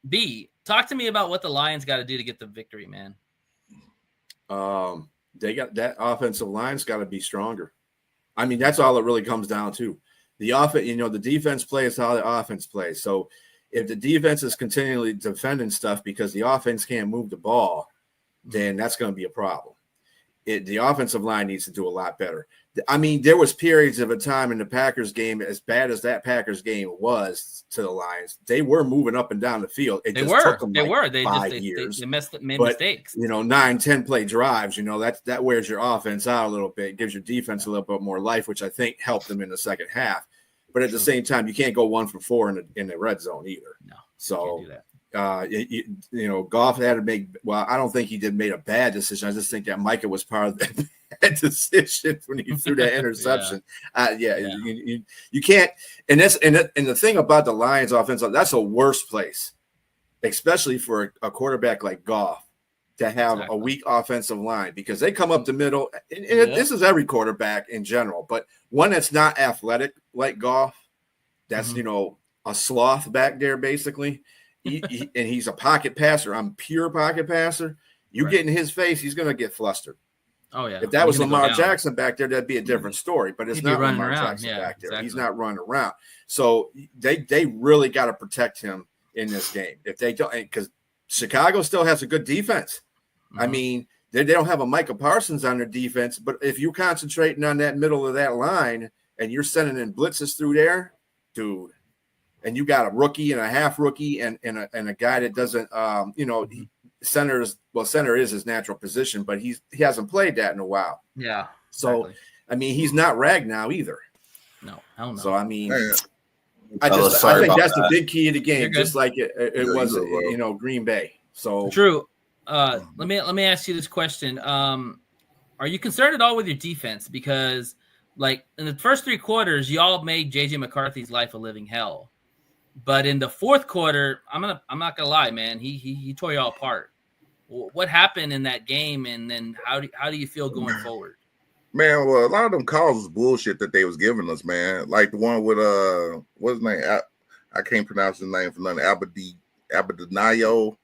B, talk to me about what the Lions got to do to get the victory, man. They got that offensive line's got to be stronger. I mean, that's all it really comes down to. The offense, the defense plays how the offense plays. So if the defense is continually defending stuff because the offense can't move the ball, then that's going to be a problem. The offensive line needs to do a lot better. I mean, there was periods of a time in the Packers game, as bad as that Packers game was to the Lions, they were moving up and down the field. They made mistakes. 9-10 play drives, that wears your offense out a little bit, gives your defense a little bit more life, which I think helped them in the second half. But at the same time, you can't go 1 for 4 in the red zone either. No, so can't do that. Goff had to make. Well, I don't think he made a bad decision. I just think that Micah was part of that decision when he threw that interception. You can't. And the thing about the Lions' offense, that's a worse place, especially for a quarterback like Goff, to have a weak offensive line because they come up the middle. And this is every quarterback in general, but one that's not athletic like Goff, that's a sloth back there basically. And he's a pocket passer. I'm pure pocket passer. You get in his face, he's going to get flustered. Oh yeah. If that was Lamar Jackson back there, that'd be a different story. But it's not Lamar Jackson back there. Exactly. He's not running around. So they really got to protect him in this game. If they don't, because Chicago still has a good defense. I mean, they don't have a Micah Parsons on their defense, but if you're concentrating on that middle of that line and you're sending in blitzes through there, dude. And you got a rookie and a half rookie and a guy that doesn't, center is his natural position, but he hasn't played that in a while. Yeah. So, I mean, he's not Ragnow either. No, hell no. So, I mean, I think that's the big key of the game, just like it was, Green Bay. So, Drew, let me ask you this question. Are you concerned at all with your defense? Because, like, in the first 3 quarters, y'all made J.J. McCarthy's life a living hell. But in the fourth quarter, I'm not gonna lie, man. He tore you all apart. What happened in that game, and then how do you feel going forward? Man, well, a lot of them calls was bullshit that they was giving us, man. Like the one with what's his name? I can't pronounce his name for nothing. Abadanayo.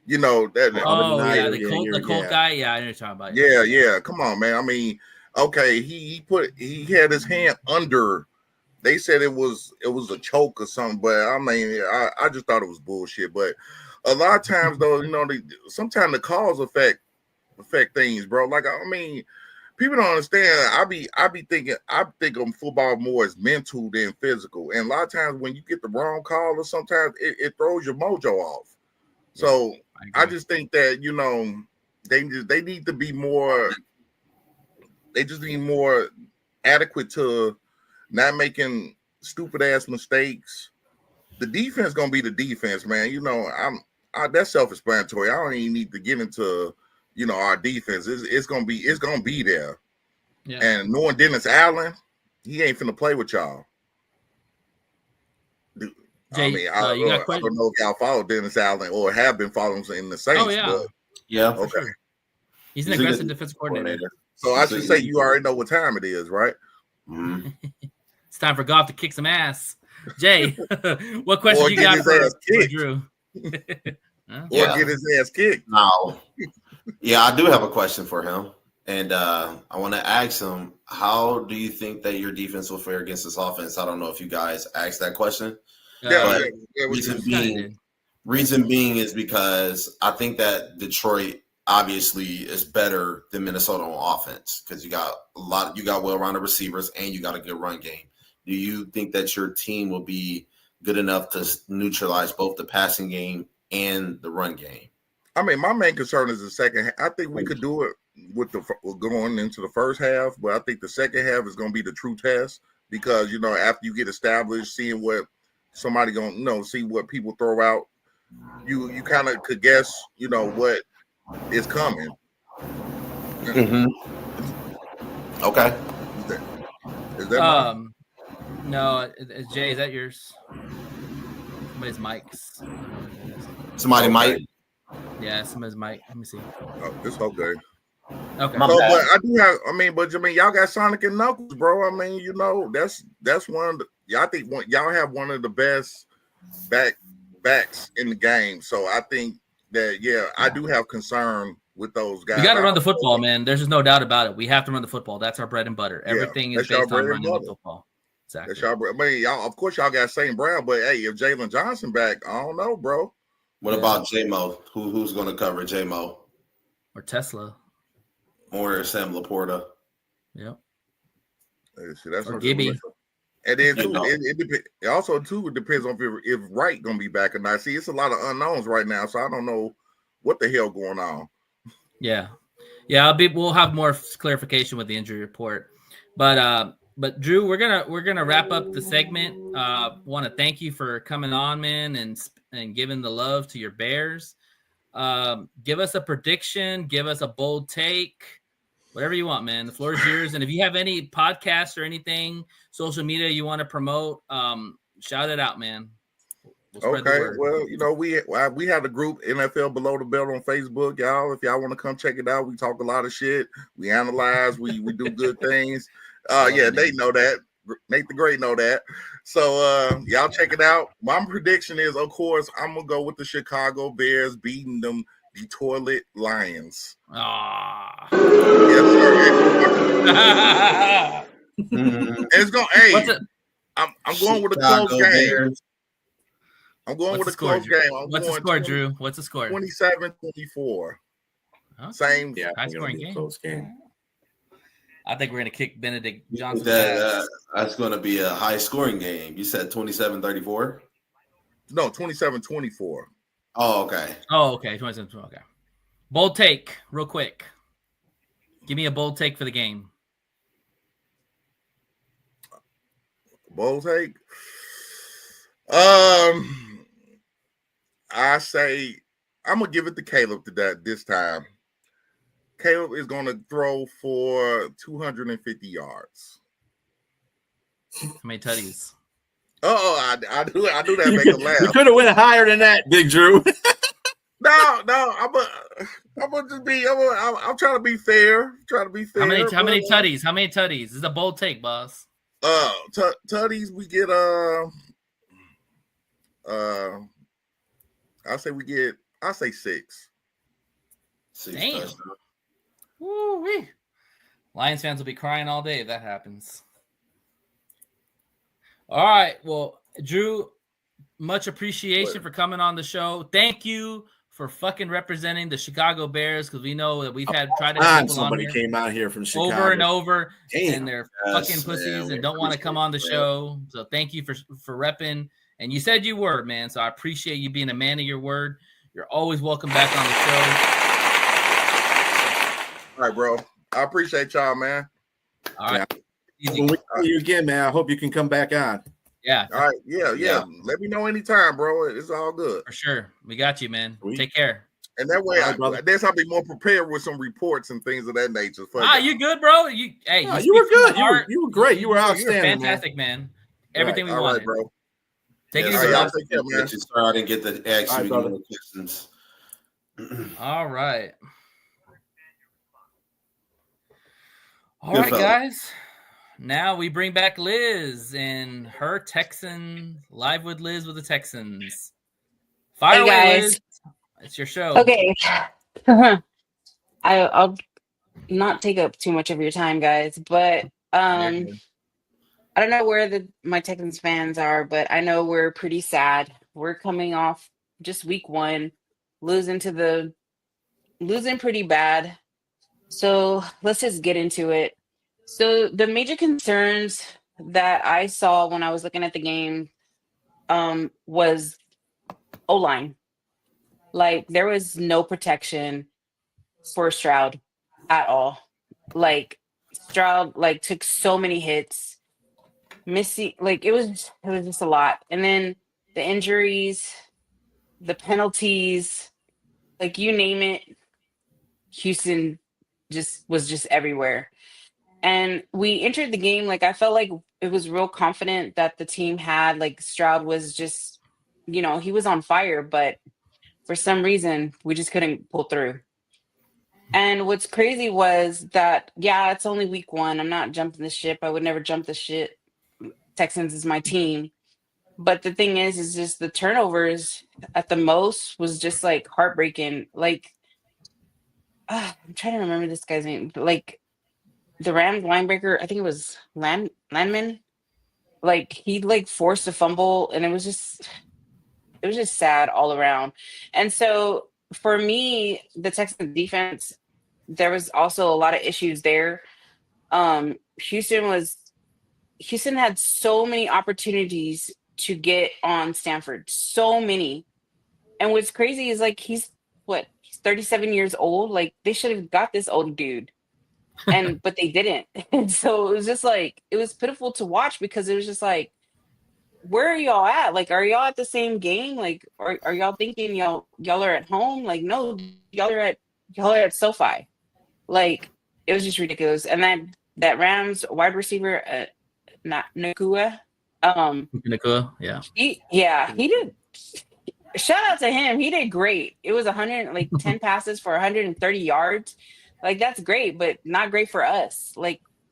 That. Oh yeah, the Colt guy. Yeah, I know you're talking about. Yeah. Come on, man. I mean, okay, he had his hand under. They said it was a choke or something, but I mean, I just thought it was bullshit. But a lot of times, though, sometimes the calls affect things, bro. Like, I mean, people don't understand. I think of football more as mental than physical. And a lot of times when you get the wrong call, or sometimes it throws your mojo off. So I just think that they need to be more. They just need more adequate to not making stupid ass mistakes. The defense gonna be the defense, man. That's self-explanatory. I don't even need to get into our defense. It's gonna be there. Yeah. And knowing Dennis Allen, he ain't finna play with y'all. Jay, I don't know if y'all follow Dennis Allen or have been following him in the Saints. Oh yeah, but, yeah, okay. Sure. He's an aggressive defensive coordinator. So I should say you already know what time it is, right? Mm-hmm. It's time for Goff to kick some ass. Jay, what question you got for Drew? Or get his ass kicked. No. Yeah, I do have a question for him. And I want to ask him, how do you think that your defense will fare against this offense? I don't know if you guys asked that question. Reason being is because I think that Detroit obviously is better than Minnesota on offense because you got well-rounded receivers and you got a good run game. Do you think that your team will be good enough to neutralize both the passing game and the run game? I mean, my main concern is the second half. I think we could do it with going into the first half, but I think the second half is going to be the true test because, after you get established, seeing what somebody going to, see what people throw out, you kind of could guess, what is coming. Mm-hmm. Okay. Is that no, Jay, is that yours? Somebody's mic's. Somebody might. Yeah, somebody's mic. Let me see. Oh, it's okay. Okay. So, but I do have. Y'all got Sonic and Knuckles, bro. That's one of the. I think y'all have one of the best backs in the game. So I think that I do have concern with those guys. We got to run the football, man. There's just no doubt about it. We have to run the football. That's our bread and butter. Everything is based on running the football. Exactly. That's y'all. Of course, y'all got St. Brown, but hey, if Jalen Johnson back, I don't know, bro. What about J-Mo? Who's going to cover J-Mo? Or Tesla. Or Sam Laporta. Yep. That's or Gibby. And then too, it also depends on if Wright gonna be back or not. See, it's a lot of unknowns right now, so I don't know what the hell going on. Yeah. We'll have more clarification with the injury report, but Drew, we're gonna wrap up the segment. Want to thank you for coming on, man, and giving the love to your Bears. Give us a prediction. Give us a bold take. Whatever you want, man. The floor is yours. And if you have any podcasts or anything, social media you want to promote, shout it out, man. We'll okay. Well, we have the group NFL Below the Belt on Facebook, y'all. If y'all want to come check it out, we talk a lot of shit. We analyze. We do good things. Nate know that. Nate the Great know that. So y'all check it out. My prediction is, of course, I'm gonna go with the Chicago Bears beating them Detroit Lions. Ah. Yes, sir. It's going. Hey, I'm going with a close game. Bears. I'm going with a close game. What's the score, Drew? What's the score? 27-24. Okay. Same. Yeah, high scoring game. Close game. I think we're gonna kick Benedict Johnson. That's going to be a high scoring game. You said 27-34. No, 27-24. Oh, okay. 27-24. Okay. Bold take, real quick. Give me a bold take for the game. Bold take. I say I'm gonna give it to Caleb this time. Caleb is gonna throw for 250 yards. How many tutties? I do that. Make him laugh. You could have went higher than that, Big Drew. No, I'm gonna just be. I'm trying to be fair. How many tutties? How many tutties? This is a bold take, boss. Tutties. We get I say 6. Damn. Woo-wee. Lions fans will be crying all day if that happens. All right. Well, Drew, much appreciation for coming on the show. Thank you for fucking representing the Chicago Bears, because we know that we've tried to have people somebody on here came out here from Chicago over and over, Damn. and they're Yes, fucking pussies man, and don't want to come on the show. So thank you for repping. And you said you were, man. So I appreciate you being a man of your word. You're always welcome back on the show. All right, bro. I appreciate y'all, man. All right. When we see you again, man, I hope you can come back on. Yeah. All right. Yeah. Let me know anytime, bro. It's all good. For sure. We got you, man. Take care. And that way, right, I'll be more prepared with some reports and things of that nature. You good, bro? You were good. You were great. You were outstanding. You were fantastic, man. Everything we wanted. All right, bro. Take it Yes, easy, sir. dog. Take care, man. Sorry, I didn't get the action. All right, brother. Questions. All right. All Good right, fella. guys. Now we bring back Liz and her Texan live with Liz with the Texans. Fire away, guys. Liz. It's your show. Okay. I'll not take up too much of your time, guys, but I don't know where my Texans fans are, but I know we're pretty sad. We're coming off just week 1, losing pretty bad. So let's just get into it. So the major concerns that I saw when I was looking at the game was O-line. Like, there was no protection for Stroud at all. Like, Stroud took so many hits. Missy, it was just a lot. And then the injuries, the penalties, you name it, Houston was just everywhere. And we entered the game, I felt like it was real confident that the team had, Stroud was just, he was on fire, but for some reason, we just couldn't pull through. And what's crazy was that, it's only week 1. I'm not jumping the ship. I would never jump the ship. Texans is my team. But the thing is just the turnovers at the most was just heartbreaking. I'm trying to remember this guy's name. The Rams linebacker, I think it was Landman. He forced a fumble, and it was just sad all around. And so for me, the Texans defense, there was also a lot of issues there. Houston had so many opportunities to get on Stanford, so many. And what's crazy is he's 37 years old. They should have got this old dude, but they didn't. And so it was just it was pitiful to watch, because it was just where are y'all at? Are y'all at the same game? Are y'all thinking y'all are at home? No, y'all are at SoFi. It was just ridiculous. And that Rams wide receiver, not Nakua. Nakua, yeah. He did. Shout out to him. He did great. It was 10 passes for 130 yards. That's great, but not great for us.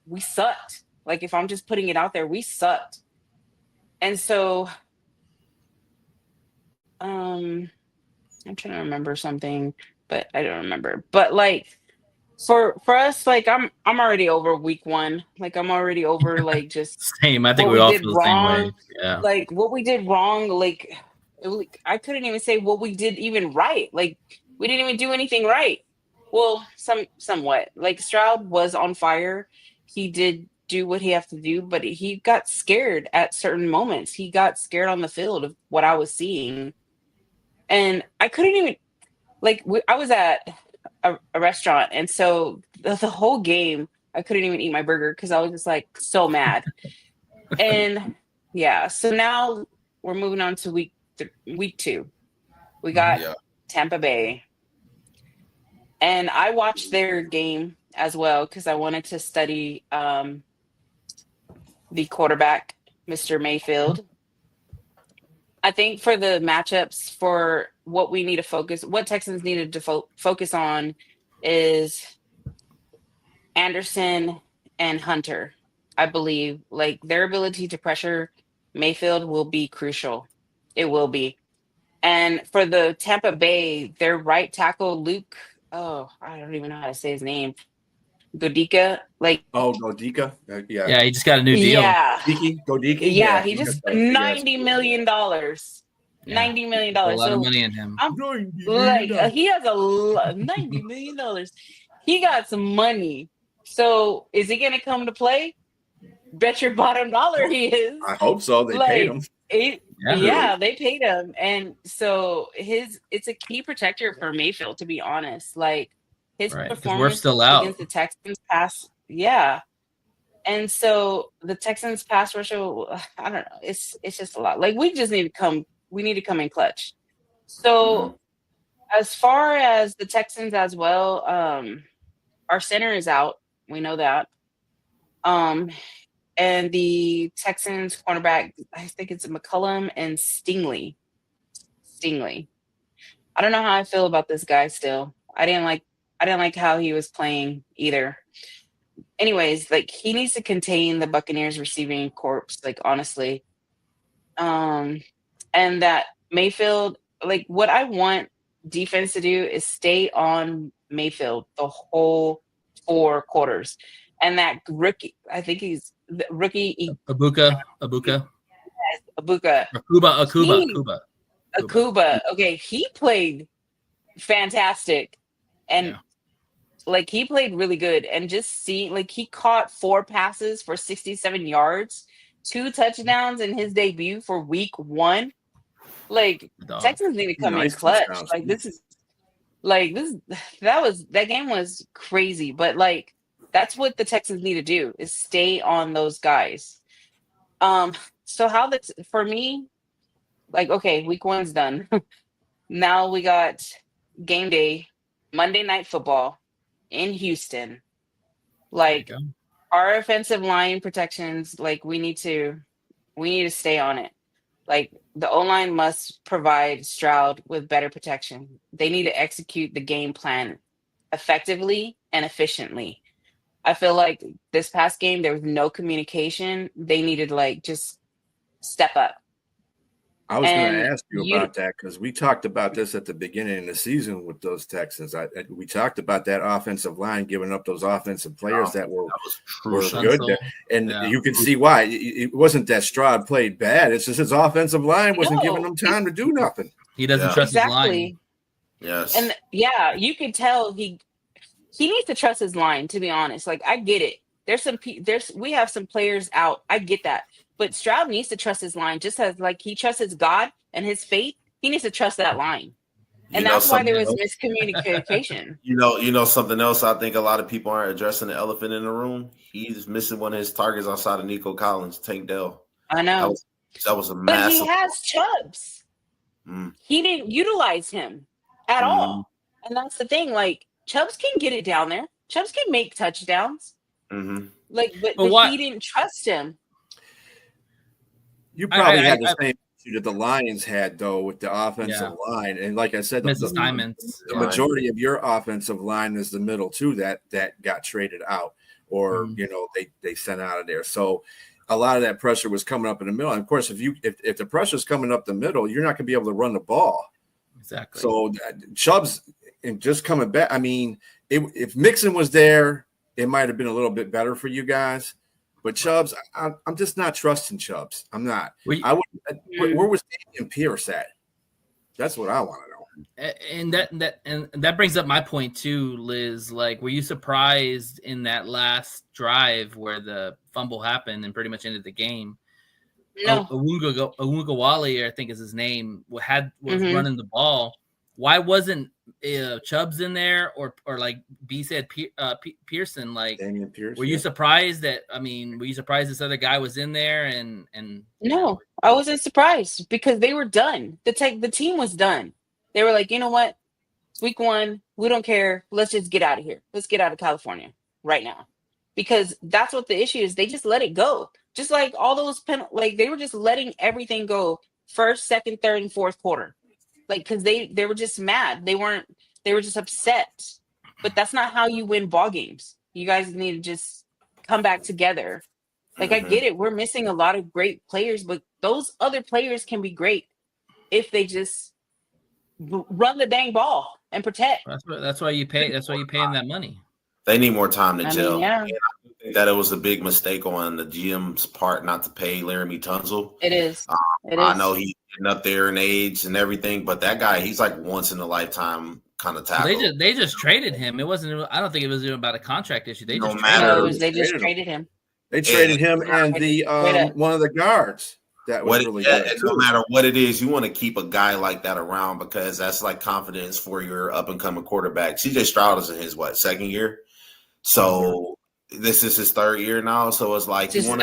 We sucked. If I'm just putting it out there, we sucked. And so I'm trying to remember something, but I don't remember. But for us, I'm already over week 1. I'm already over just same. I think we all feel the same way. Yeah. What we did wrong, I couldn't even say what we did even right. We didn't even do anything right. Well, somewhat. Stroud was on fire. He did do what he had to do, but he got scared at certain moments. He got scared on the field of what I was seeing. And I couldn't even, I was at a restaurant, and so the whole game, I couldn't even eat my burger because I was just so mad. And so now we're moving on to week 2. We got Tampa Bay. And I watched their game as well because I wanted to study the quarterback, Mr. Mayfield. I think for the matchups, for what we need to focus, what Texans needed to focus on is Anderson and Hunter. I believe their ability to pressure Mayfield will be crucial. It will be. And for the Tampa Bay, their right tackle, Luke, I don't even know how to say his name. Godika, Godika, yeah, he just got a new deal. Yeah, Godiki. Yeah, he just $90 million. $90 million. A lot So of money in him. I'm like, he has $90 million. He got some money. So is he going to come to play? Bet your bottom dollar he is. I hope so. They paid him. Yeah, they paid him. And so it's a key protector for Mayfield, to be honest. Like his performance we're still out against the Texans pass. Yeah. And so the Texans pass rush, I don't know. It's just a lot. Like we need to come in clutch. So as far as the Texans as well, our center is out. We know that. And the Texans cornerback, I think it's McCullum and Stingley. I don't know how I feel about this guy still. I didn't like how he was playing either. Anyways, like he needs to contain the Buccaneers receiving corps, like honestly. And that Mayfield, like what I want defense to do is stay on Mayfield the whole 4 quarters. And that rookie, I think he's the rookie. Abuka. Yes, Abuka. Akuba. Okay, he played fantastic. And like he played really good. And just like he caught 4 passes for 67 yards, 2 touchdowns in his debut for week 1. Like Texans need to come in clutch. Like that game was crazy. But like that's what the Texans need to do is stay on those guys. So how that's for me, like, okay, week 1's done. Now we got game day, Monday Night Football in Houston. Like our offensive line protections, like we need to stay on it. Like the O-line must provide Stroud with better protection. They need to execute the game plan effectively and efficiently. I feel like this past game, there was no communication. They needed to like just step up. I was going to ask you about that because we talked about this at the beginning of the season with those Texans. We talked about that offensive line giving up those offensive players that were good. And you can see why. It wasn't that Stroud played bad. It's just his offensive line wasn't giving him time to do nothing. He doesn't trust his line. Yes. And you could tell he needs to trust his line, to be honest. Like, I get it. We have some players out. I get that. But Stroud needs to trust his line, just as like he trusts his God and his faith. He needs to trust that line. And that's why there was miscommunication. You know something else I think a lot of people aren't addressing, the elephant in the room. He's missing one of his targets outside of Nico Collins, Tank Dell. I know. That was a massive. But he has Chubbs. He didn't utilize him at all. And that's the thing. Like, Chubbs can get it down there. Chubbs can make touchdowns. Like, but he didn't trust him. You probably had the same issue that the Lions had, though, with the offensive line. And like I said, the majority of your offensive line is the middle, too, that got traded out or, they sent out of there. So a lot of that pressure was coming up in the middle. And, of course, if the pressure's coming up the middle, you're not going to be able to run the ball. Exactly. So Chubbs and just coming back, I mean, if Mixon was there, it might have been a little bit better for you guys. But Chubbs, I'm just not trusting Chubbs. I'm not. Where was Damian Pierce at? That's what I want to know. And that brings up my point too, Liz. Like, were you surprised in that last drive where the fumble happened and pretty much ended the game? No. Awungawale, I think is his name, was running the ball. Why wasn't Chubbs in there or like B said Pearson? Like, Damian Pierce, were you surprised that? I mean, were you surprised this other guy was in there? And no, I wasn't surprised because they were done. The team was done. They were like, you know what? Week 1, we don't care. Let's just get out of here. Let's get out of California right now, because that's what the issue is. They just let it go, just like all those like they were just letting everything go. First, second, third, and fourth quarter. Like, because they were just mad. They were just upset. But that's not how you win ball games. You guys need to just come back together. Like, I get it. We're missing a lot of great players, but those other players can be great if they just run the dang ball and protect. That's why you pay. That's why you pay them that money. They need more time to gel. Yeah. I think that it was a big mistake on the GM's part not to pay Laramie Tunsil. It is. I know he getting up there in age and everything, but that guy, he's like once in a lifetime kind of tackle. They just traded him. It wasn't. I don't think it was even about a contract issue. They No just matter. traded him. They just traded him. They traded him and Straight the up. one of the guards that was really good. No matter what it is, you want to keep a guy like that around because that's like confidence for your up and coming quarterback. CJ Stroud is in his second year, so this is his third year now. So it's like you want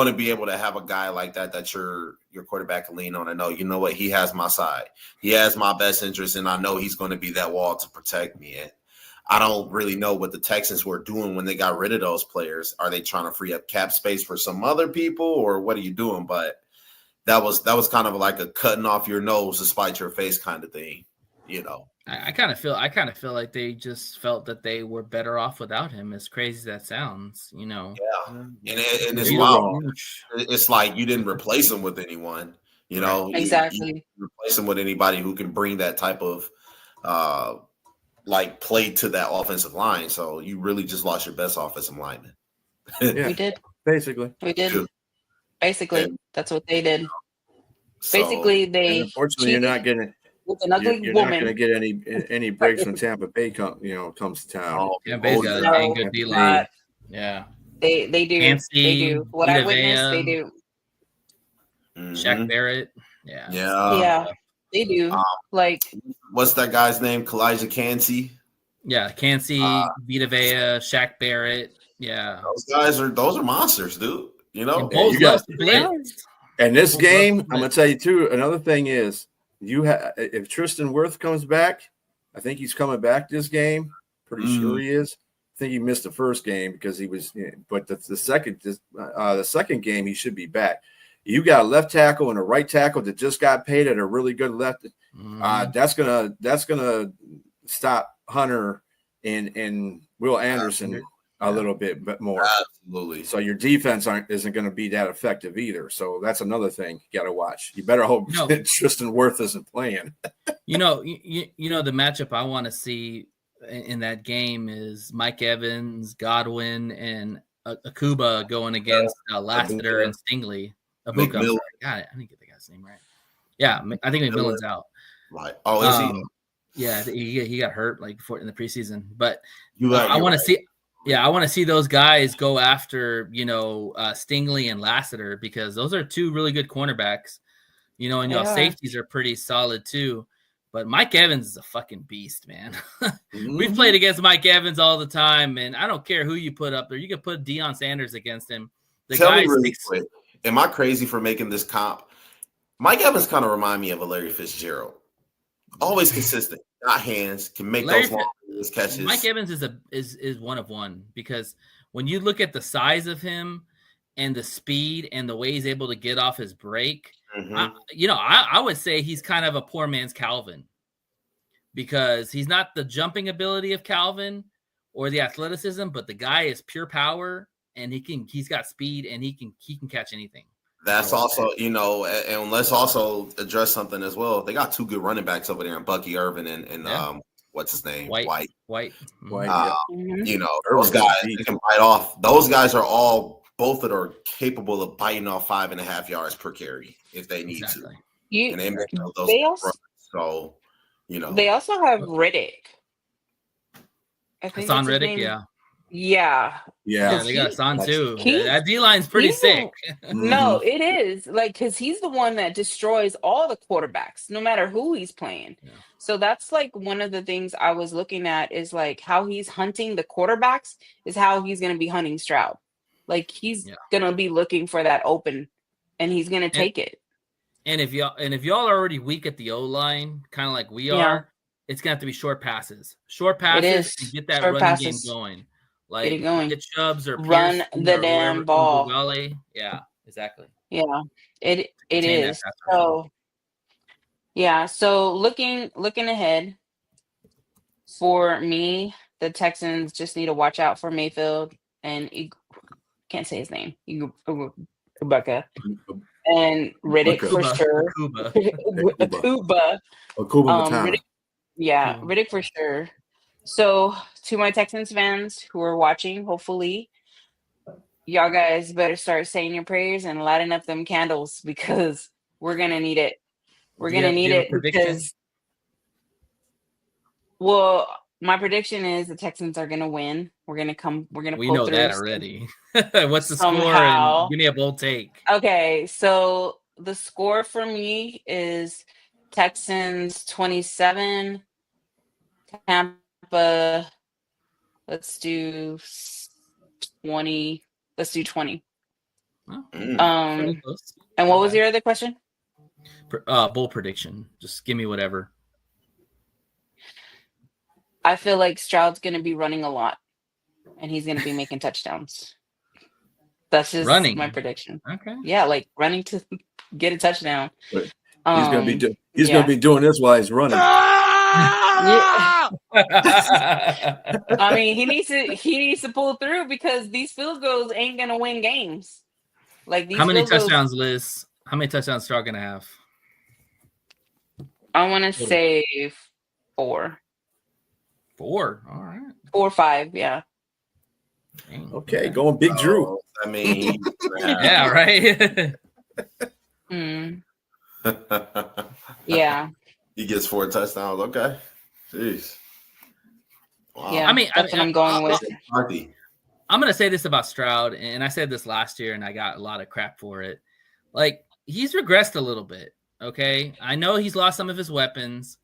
to be able to have a guy like that your quarterback can lean on and know, you know what, he has my side, he has my best interest, and I know he's going to be that wall to protect me. And I don't really know what the Texans were doing when they got rid of those players. Are they trying to free up cap space for some other people, or what are you doing? But that was kind of like a cutting off your nose to spite your face kind of thing, you know. I kind of feel like they just felt that they were better off without him. As crazy as that sounds, you know. Yeah, and it's wild. It's like you didn't replace him with anyone, you know. Exactly. You replace him with anybody who can bring that type of like play to that offensive line. So you really just lost your best offensive lineman. Yeah, We did. basically. We did. Basically, that's what they did. So, Basically, they. Unfortunately, you're not getting. With an ugly You're woman. not going to get any breaks when Tampa Bay comes to town. Yeah, Bay's got a dang good D line. Yeah, they do. Fancy, they do. What I Vita witnessed, they Vea, do. Shaq Barrett. Yeah. Yeah, they do. Like, what's that guy's name? Kalijah Cansey. Yeah, Cansey, Vita Vea, Shaq Barrett. Yeah, those are monsters, dude. You know, and both you got- blitzed. And this game, I'm going to tell you too. Another thing is, if Tristan Wirth comes back, I think he's coming back this game. Pretty sure he is. I think he missed the first game because he was, but the second game he should be back. You got a left tackle and a right tackle that just got paid at a really good left. That's gonna stop Hunter and Will Anderson a little bit more. Absolutely. So your defense isn't going to be that effective either. So that's another thing you got to watch. You better hope Tristan Wirth isn't playing. You know the matchup I want to see in that game is Mike Evans, Godwin, and Akuba going against Lassiter and Stingley. Abuka, God, I didn't get the guy's name right. Yeah, I think McMillan's out. Right. Oh, is he? Yeah, he got hurt like in the preseason. But I want to see. Yeah, I want to see those guys go after, Stingley and Lassiter because those are two really good cornerbacks, and y'all safeties are pretty solid too. But Mike Evans is a fucking beast, man. We've played against Mike Evans all the time, and I don't care who you put up there. You could put Deion Sanders against him. Tell me really quick, am I crazy for making this comp? Mike Evans kind of remind me of a Larry Fitzgerald. Always consistent, got hands, can make those long catches. Mike Evans is one of one because when you look at the size of him and the speed and the way he's able to get off his break, I would say he's kind of a poor man's Calvin because he's not the jumping ability of Calvin or the athleticism, but the guy is pure power and he's got speed and he can catch anything. That's also, and let's also address something as well. They got two good running backs over there in Bucky Irvin and what's his name? White. Those guys can bite off. Those guys are both that are capable of biting off 5.5 yards per carry if they need to. And they make those runs. So, they also have Riddick. I think Hassan Riddick, Yeah. They got Hassan too. That D line's pretty sick. No, it is because he's the one that destroys all the quarterbacks, no matter who he's playing. Yeah. So that's like one of the things I was looking at is like how he's hunting the quarterbacks is how he's going to be hunting Stroud. Like he's going to be looking for that open, and he's going to take it. And if y'all are already weak at the O line, kind of like we are, it's going to have to be short passes. Short passes to get that running game going. Like get it going. Get Chubbs or run the damn ball. Yeah, exactly. Yeah, it is. So so looking ahead for me, the Texans just need to watch out for Mayfield and can't say his name. Ibaka and Riddick for sure. Akuba. Riddick for sure. So to my Texans fans who are watching, hopefully y'all guys better start saying your prayers and lighting up them candles because We're gonna need it. We're Do you gonna have- do need you have a it prediction? because. Well, my prediction is the Texans are gonna win. We're gonna We pull know through that already. What's the score? somehow. And give me a bold take. Okay, so the score for me is Texans 27, Tampa. Let's do 20. Let's do 20. Oh, Um, close. and what was your other question? Bold prediction. Just give me whatever. I feel like Stroud's going to be running a lot, and he's going to be making touchdowns. That's just Running. my prediction. Okay. Yeah, like running to get a touchdown. He's gonna be he's yeah. gonna be doing this while he's running. Yeah. I mean, he needs to pull through because these field goals ain't gonna win games. Like these. How many field goals, touchdowns, Liz? How many touchdowns Stroud gonna have? I want to say 4. 4. All right. 4 or 5. Yeah. Dang. Okay, going Big Drew. I mean, Yeah, right. Yeah. He gets 4 touchdowns. Okay. Jeez. Wow. Yeah. I mean, that's what I'm going with. Party. I'm gonna say this about Stroud, and I said this last year, and I got a lot of crap for it. Like, he's regressed a little bit. Okay, I know he's lost some of his weapons,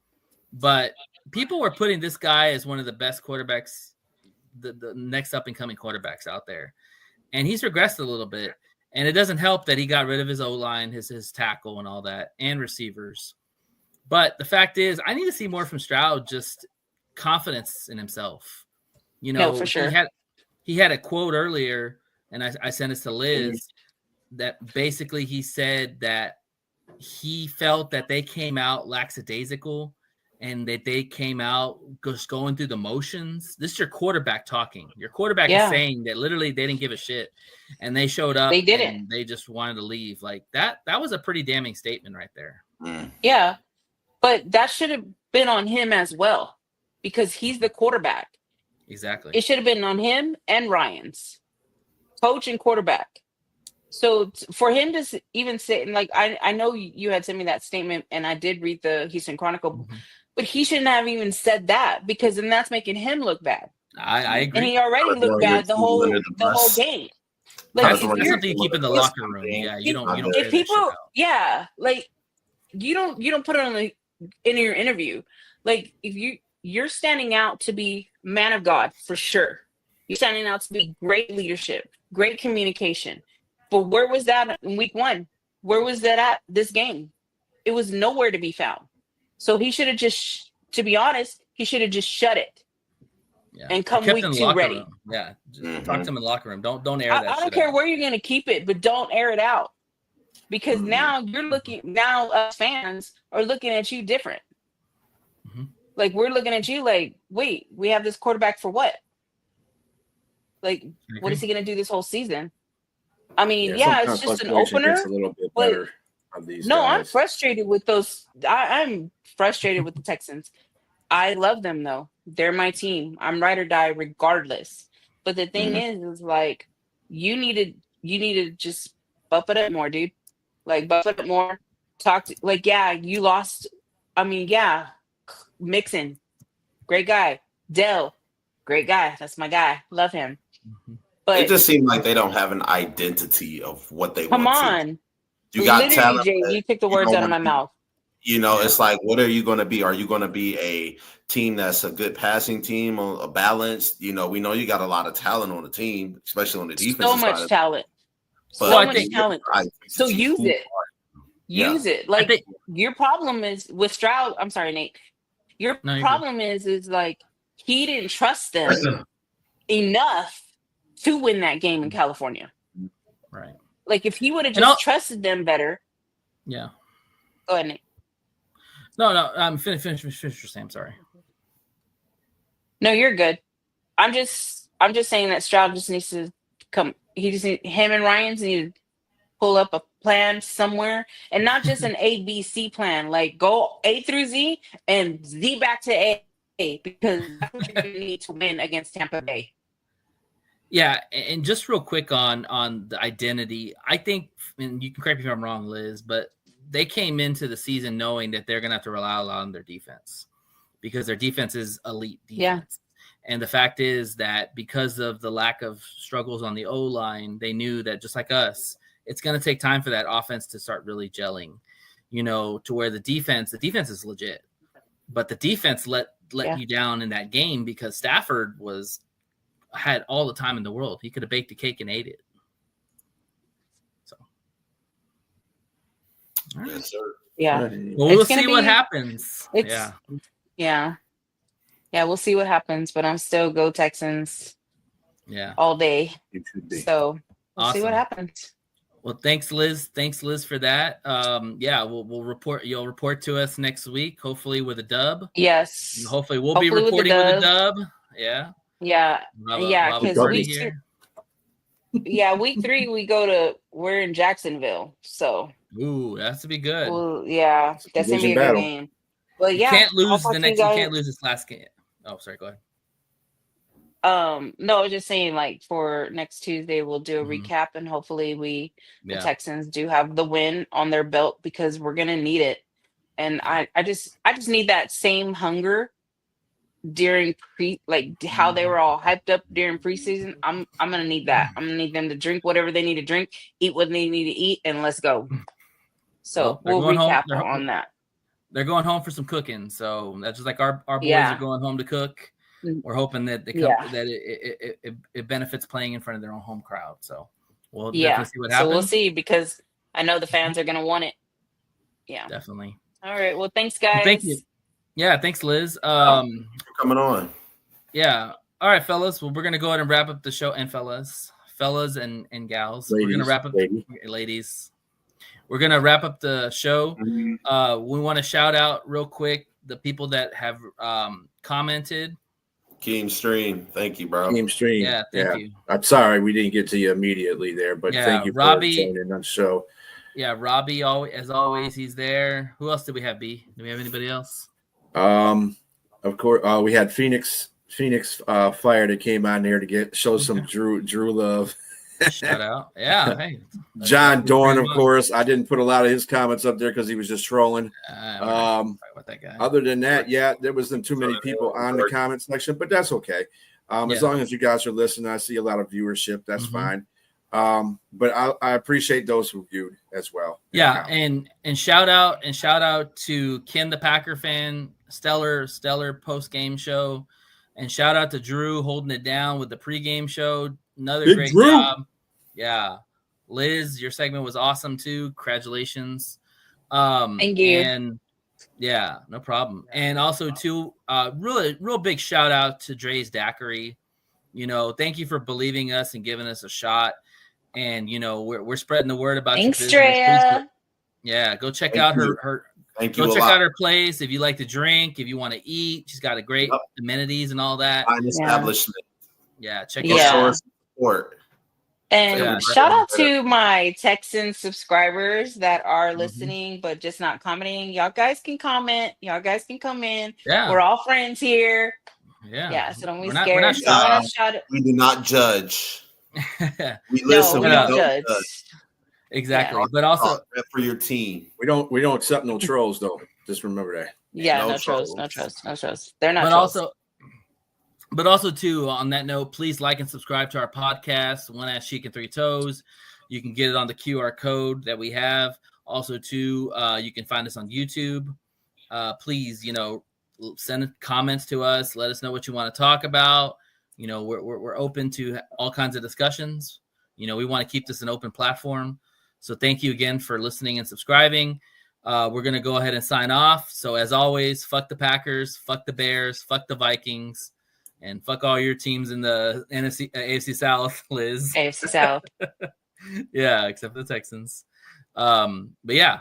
but people were putting this guy as one of the best quarterbacks, the next up and coming quarterbacks out there, and he's regressed a little bit. And it doesn't help that he got rid of his O-line, his tackle, and all that, and receivers. But the fact is, I need to see more from Stroud, just confidence in himself. You know, No, for sure. He had a quote earlier, and I sent it to Liz, that basically he said that he felt that they came out lackadaisical and that they came out just going through the motions. This is your quarterback talking. Your quarterback is saying that literally they didn't give a shit, and they showed up. They didn't. And they just wanted to leave. Like that was a pretty damning statement right there. Yeah, but that should have been on him as well because he's the quarterback. Exactly. It should have been on him and Ryan's coach and quarterback. So for him to even say, like, I know you had sent me that statement, and I did read the Houston Chronicle, but he shouldn't have even said that because then that's making him look bad. I agree. And he already looked bad the whole game. Like, that's something you keep in the locker room. Yeah, you don't. If people, like you don't put it in your interview. Like if you're standing out to be man of God for sure. You're standing out to be great leadership, great communication. But where was that in week 1? Where was that at this game? It was nowhere to be found. So he should have just, to be honest, he should have just shut it. Yeah. And come week 2 ready. Room. Yeah. Just talk to him in the locker room. Don't air that. I don't care where you're gonna keep it, but don't air it out. Because now us fans are looking at you different. Like we're looking at you like, wait, we have this quarterback for what? Like, what is he gonna do this whole season? I mean, it's just an opener. A little bit better on these guys. I'm frustrated with those. I'm frustrated with the Texans. I love them though. They're my team. I'm ride or die regardless. But the thing is like you need to just buff it up more, dude. Like buff it up more. You lost. I mean, Mixon, great guy. Dell, great guy. That's my guy. Love him. But it just seems like they don't have an identity of what they come want. on. You got talent. Jay, you took the words out of my mouth. You know, it's like, what are you going to be? Are you going to be a team that's a good passing team, a balanced? You know, we know you got a lot of talent on the team, especially on the defense. So much talent. But so much talent. So use it. Use it. Like your problem is with Stroud. I'm sorry, Nate. Your problem is like he didn't trust them enough to win that game in California. Right. Like if he would have just trusted them better. Yeah. Go ahead, Nate. No. Finish your saying. I'm sorry. No, you're good. I'm just saying that Stroud just needs to come. Him and Ryan's need to pull up a plan somewhere, and not just an A, B, C plan. Like go A through Z and Z back to A, because that's what you need to win against Tampa Bay. Yeah, and just real quick on the identity, I think, and you can correct me if I'm wrong, Liz, but they came into the season knowing that they're going to have to rely a lot on their defense because their defense is elite defense. Yeah. And the fact is that because of the lack of struggles on the O-line, they knew that just like us, it's going to take time for that offense to start really gelling, to where the defense is legit. But the defense let you down in that game because Stafford had all the time in the world. He could have baked a cake and ate it. So, Yes, sir. Yeah. Well, we'll see what happens. Yeah, we'll see what happens, but I'm still go Texans. Yeah. All day. You should be. So we'll see what happens. Well, thanks, Liz. Thanks, Liz, for that. We'll report. You'll report to us next week, hopefully with a dub. Yes. And hopefully we'll be reporting with a dub. Yeah. Yeah. Yeah, because week 3 we're in Jacksonville. So that's to be good. Well, yeah, that's gonna be a good game. Well, yeah, you can't lose you can't lose this last game. Oh, sorry, go ahead. No, I was just saying, like, for next Tuesday, we'll do a recap, and hopefully the Texans do have the win on their belt because we're gonna need it. And I just need that same hunger during how they were all hyped up during preseason. I'm gonna need that. I'm gonna need them to drink whatever they need to drink, eat what they need to eat, and let's go. So we'll recap on that. They're going home for some cooking, so that's just like our boys are going home to cook. We're hoping that it benefits playing in front of their own home crowd. So we'll definitely see what happens. So we'll see because I know the fans are going to want it. Yeah, definitely. All right. Well, thanks, guys. Well, thank you. Yeah, thanks, Liz. Coming on. Yeah. All right, fellas. Well, we're gonna go ahead and wrap up the show, and fellas and gals. We're gonna wrap up, ladies. We're gonna wrap up the show. We want to shout out real quick the people that have commented. Keem Stream, thank you, bro. Keem Stream, yeah, thank you. I'm sorry we didn't get to you immediately there, but thank you, Robbie, for joining on the show. Yeah, Robbie, as always, he's there. Who else did we have? B? Do we have anybody else? Of course, we had Phoenix Fire that came on there to show some Drew love. Shout out, yeah. Hey, John Dorn, of course. I didn't put a lot of his comments up there because he was just trolling. About that guy. Other than that, there wasn't too many people on the comment section, but that's okay. As long as you guys are listening, I see a lot of viewership. That's fine. But I appreciate those who viewed as well. Yeah, and shout out to Ken the Packer fan, stellar post game show, and shout out to Drew holding it down with the pregame show. Another great job. Yeah. Liz, your segment was awesome too. Congratulations. Thank you. And yeah, no problem. And also too, real big shout out to Dre's Daiquiri. Thank you for believing us and giving us a shot. And we're spreading the word about Thanks, your Drea. Yeah, go check out her check out her place if you like to drink, if you want to eat. She's got a great amenities and all that. Fine establishment. Yeah, check it out. Support. And shout out to my Texan subscribers that are listening but just not commenting. Y'all guys can comment. Y'all guys can come in. Yeah. We're all friends here. Yeah. So don't be scared. We do not judge. We listen. We don't judge. Exactly. But also for your team. We don't accept no trolls though. Just remember that. Yeah, no trolls. They're not trolls. But also, too, on that note, please like and subscribe to our podcast, One Ass Cheek and Three Toes. You can get it on the QR code that we have. Also, too, you can find us on YouTube. Please, send comments to us. Let us know what you want to talk about. We're open to all kinds of discussions. We want to keep this an open platform. So thank you again for listening and subscribing. We're going to go ahead and sign off. So as always, fuck the Packers, fuck the Bears, fuck the Vikings. And fuck all your teams in the AFC South, Liz. AFC South. Yeah, except for the Texans. But yeah,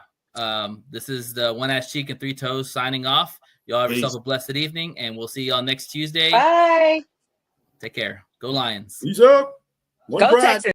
this is the One Ass Cheek and Three Toes signing off. Y'all have yourself a blessed evening, and we'll see y'all next Tuesday. Bye. Take care. Go Lions. Peace up. Go Texans.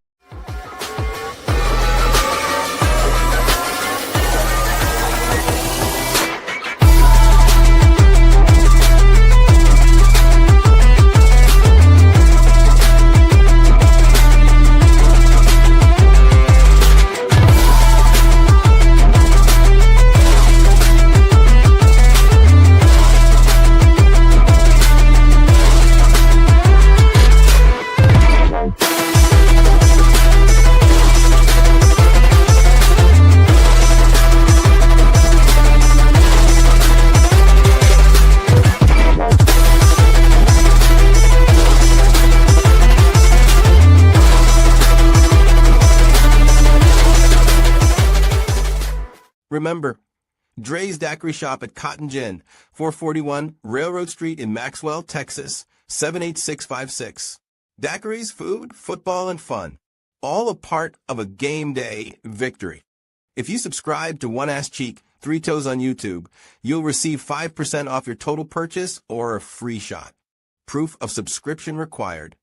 Remember, Dre's Daiquiri Shop at Cotton Gin, 441 Railroad Street in Maxwell, Texas, 78656. Daiquiris, food, football, and fun. All a part of a game day victory. If you subscribe to One Ass Cheek, Three Toes on YouTube, you'll receive 5% off your total purchase or a free shot. Proof of subscription required.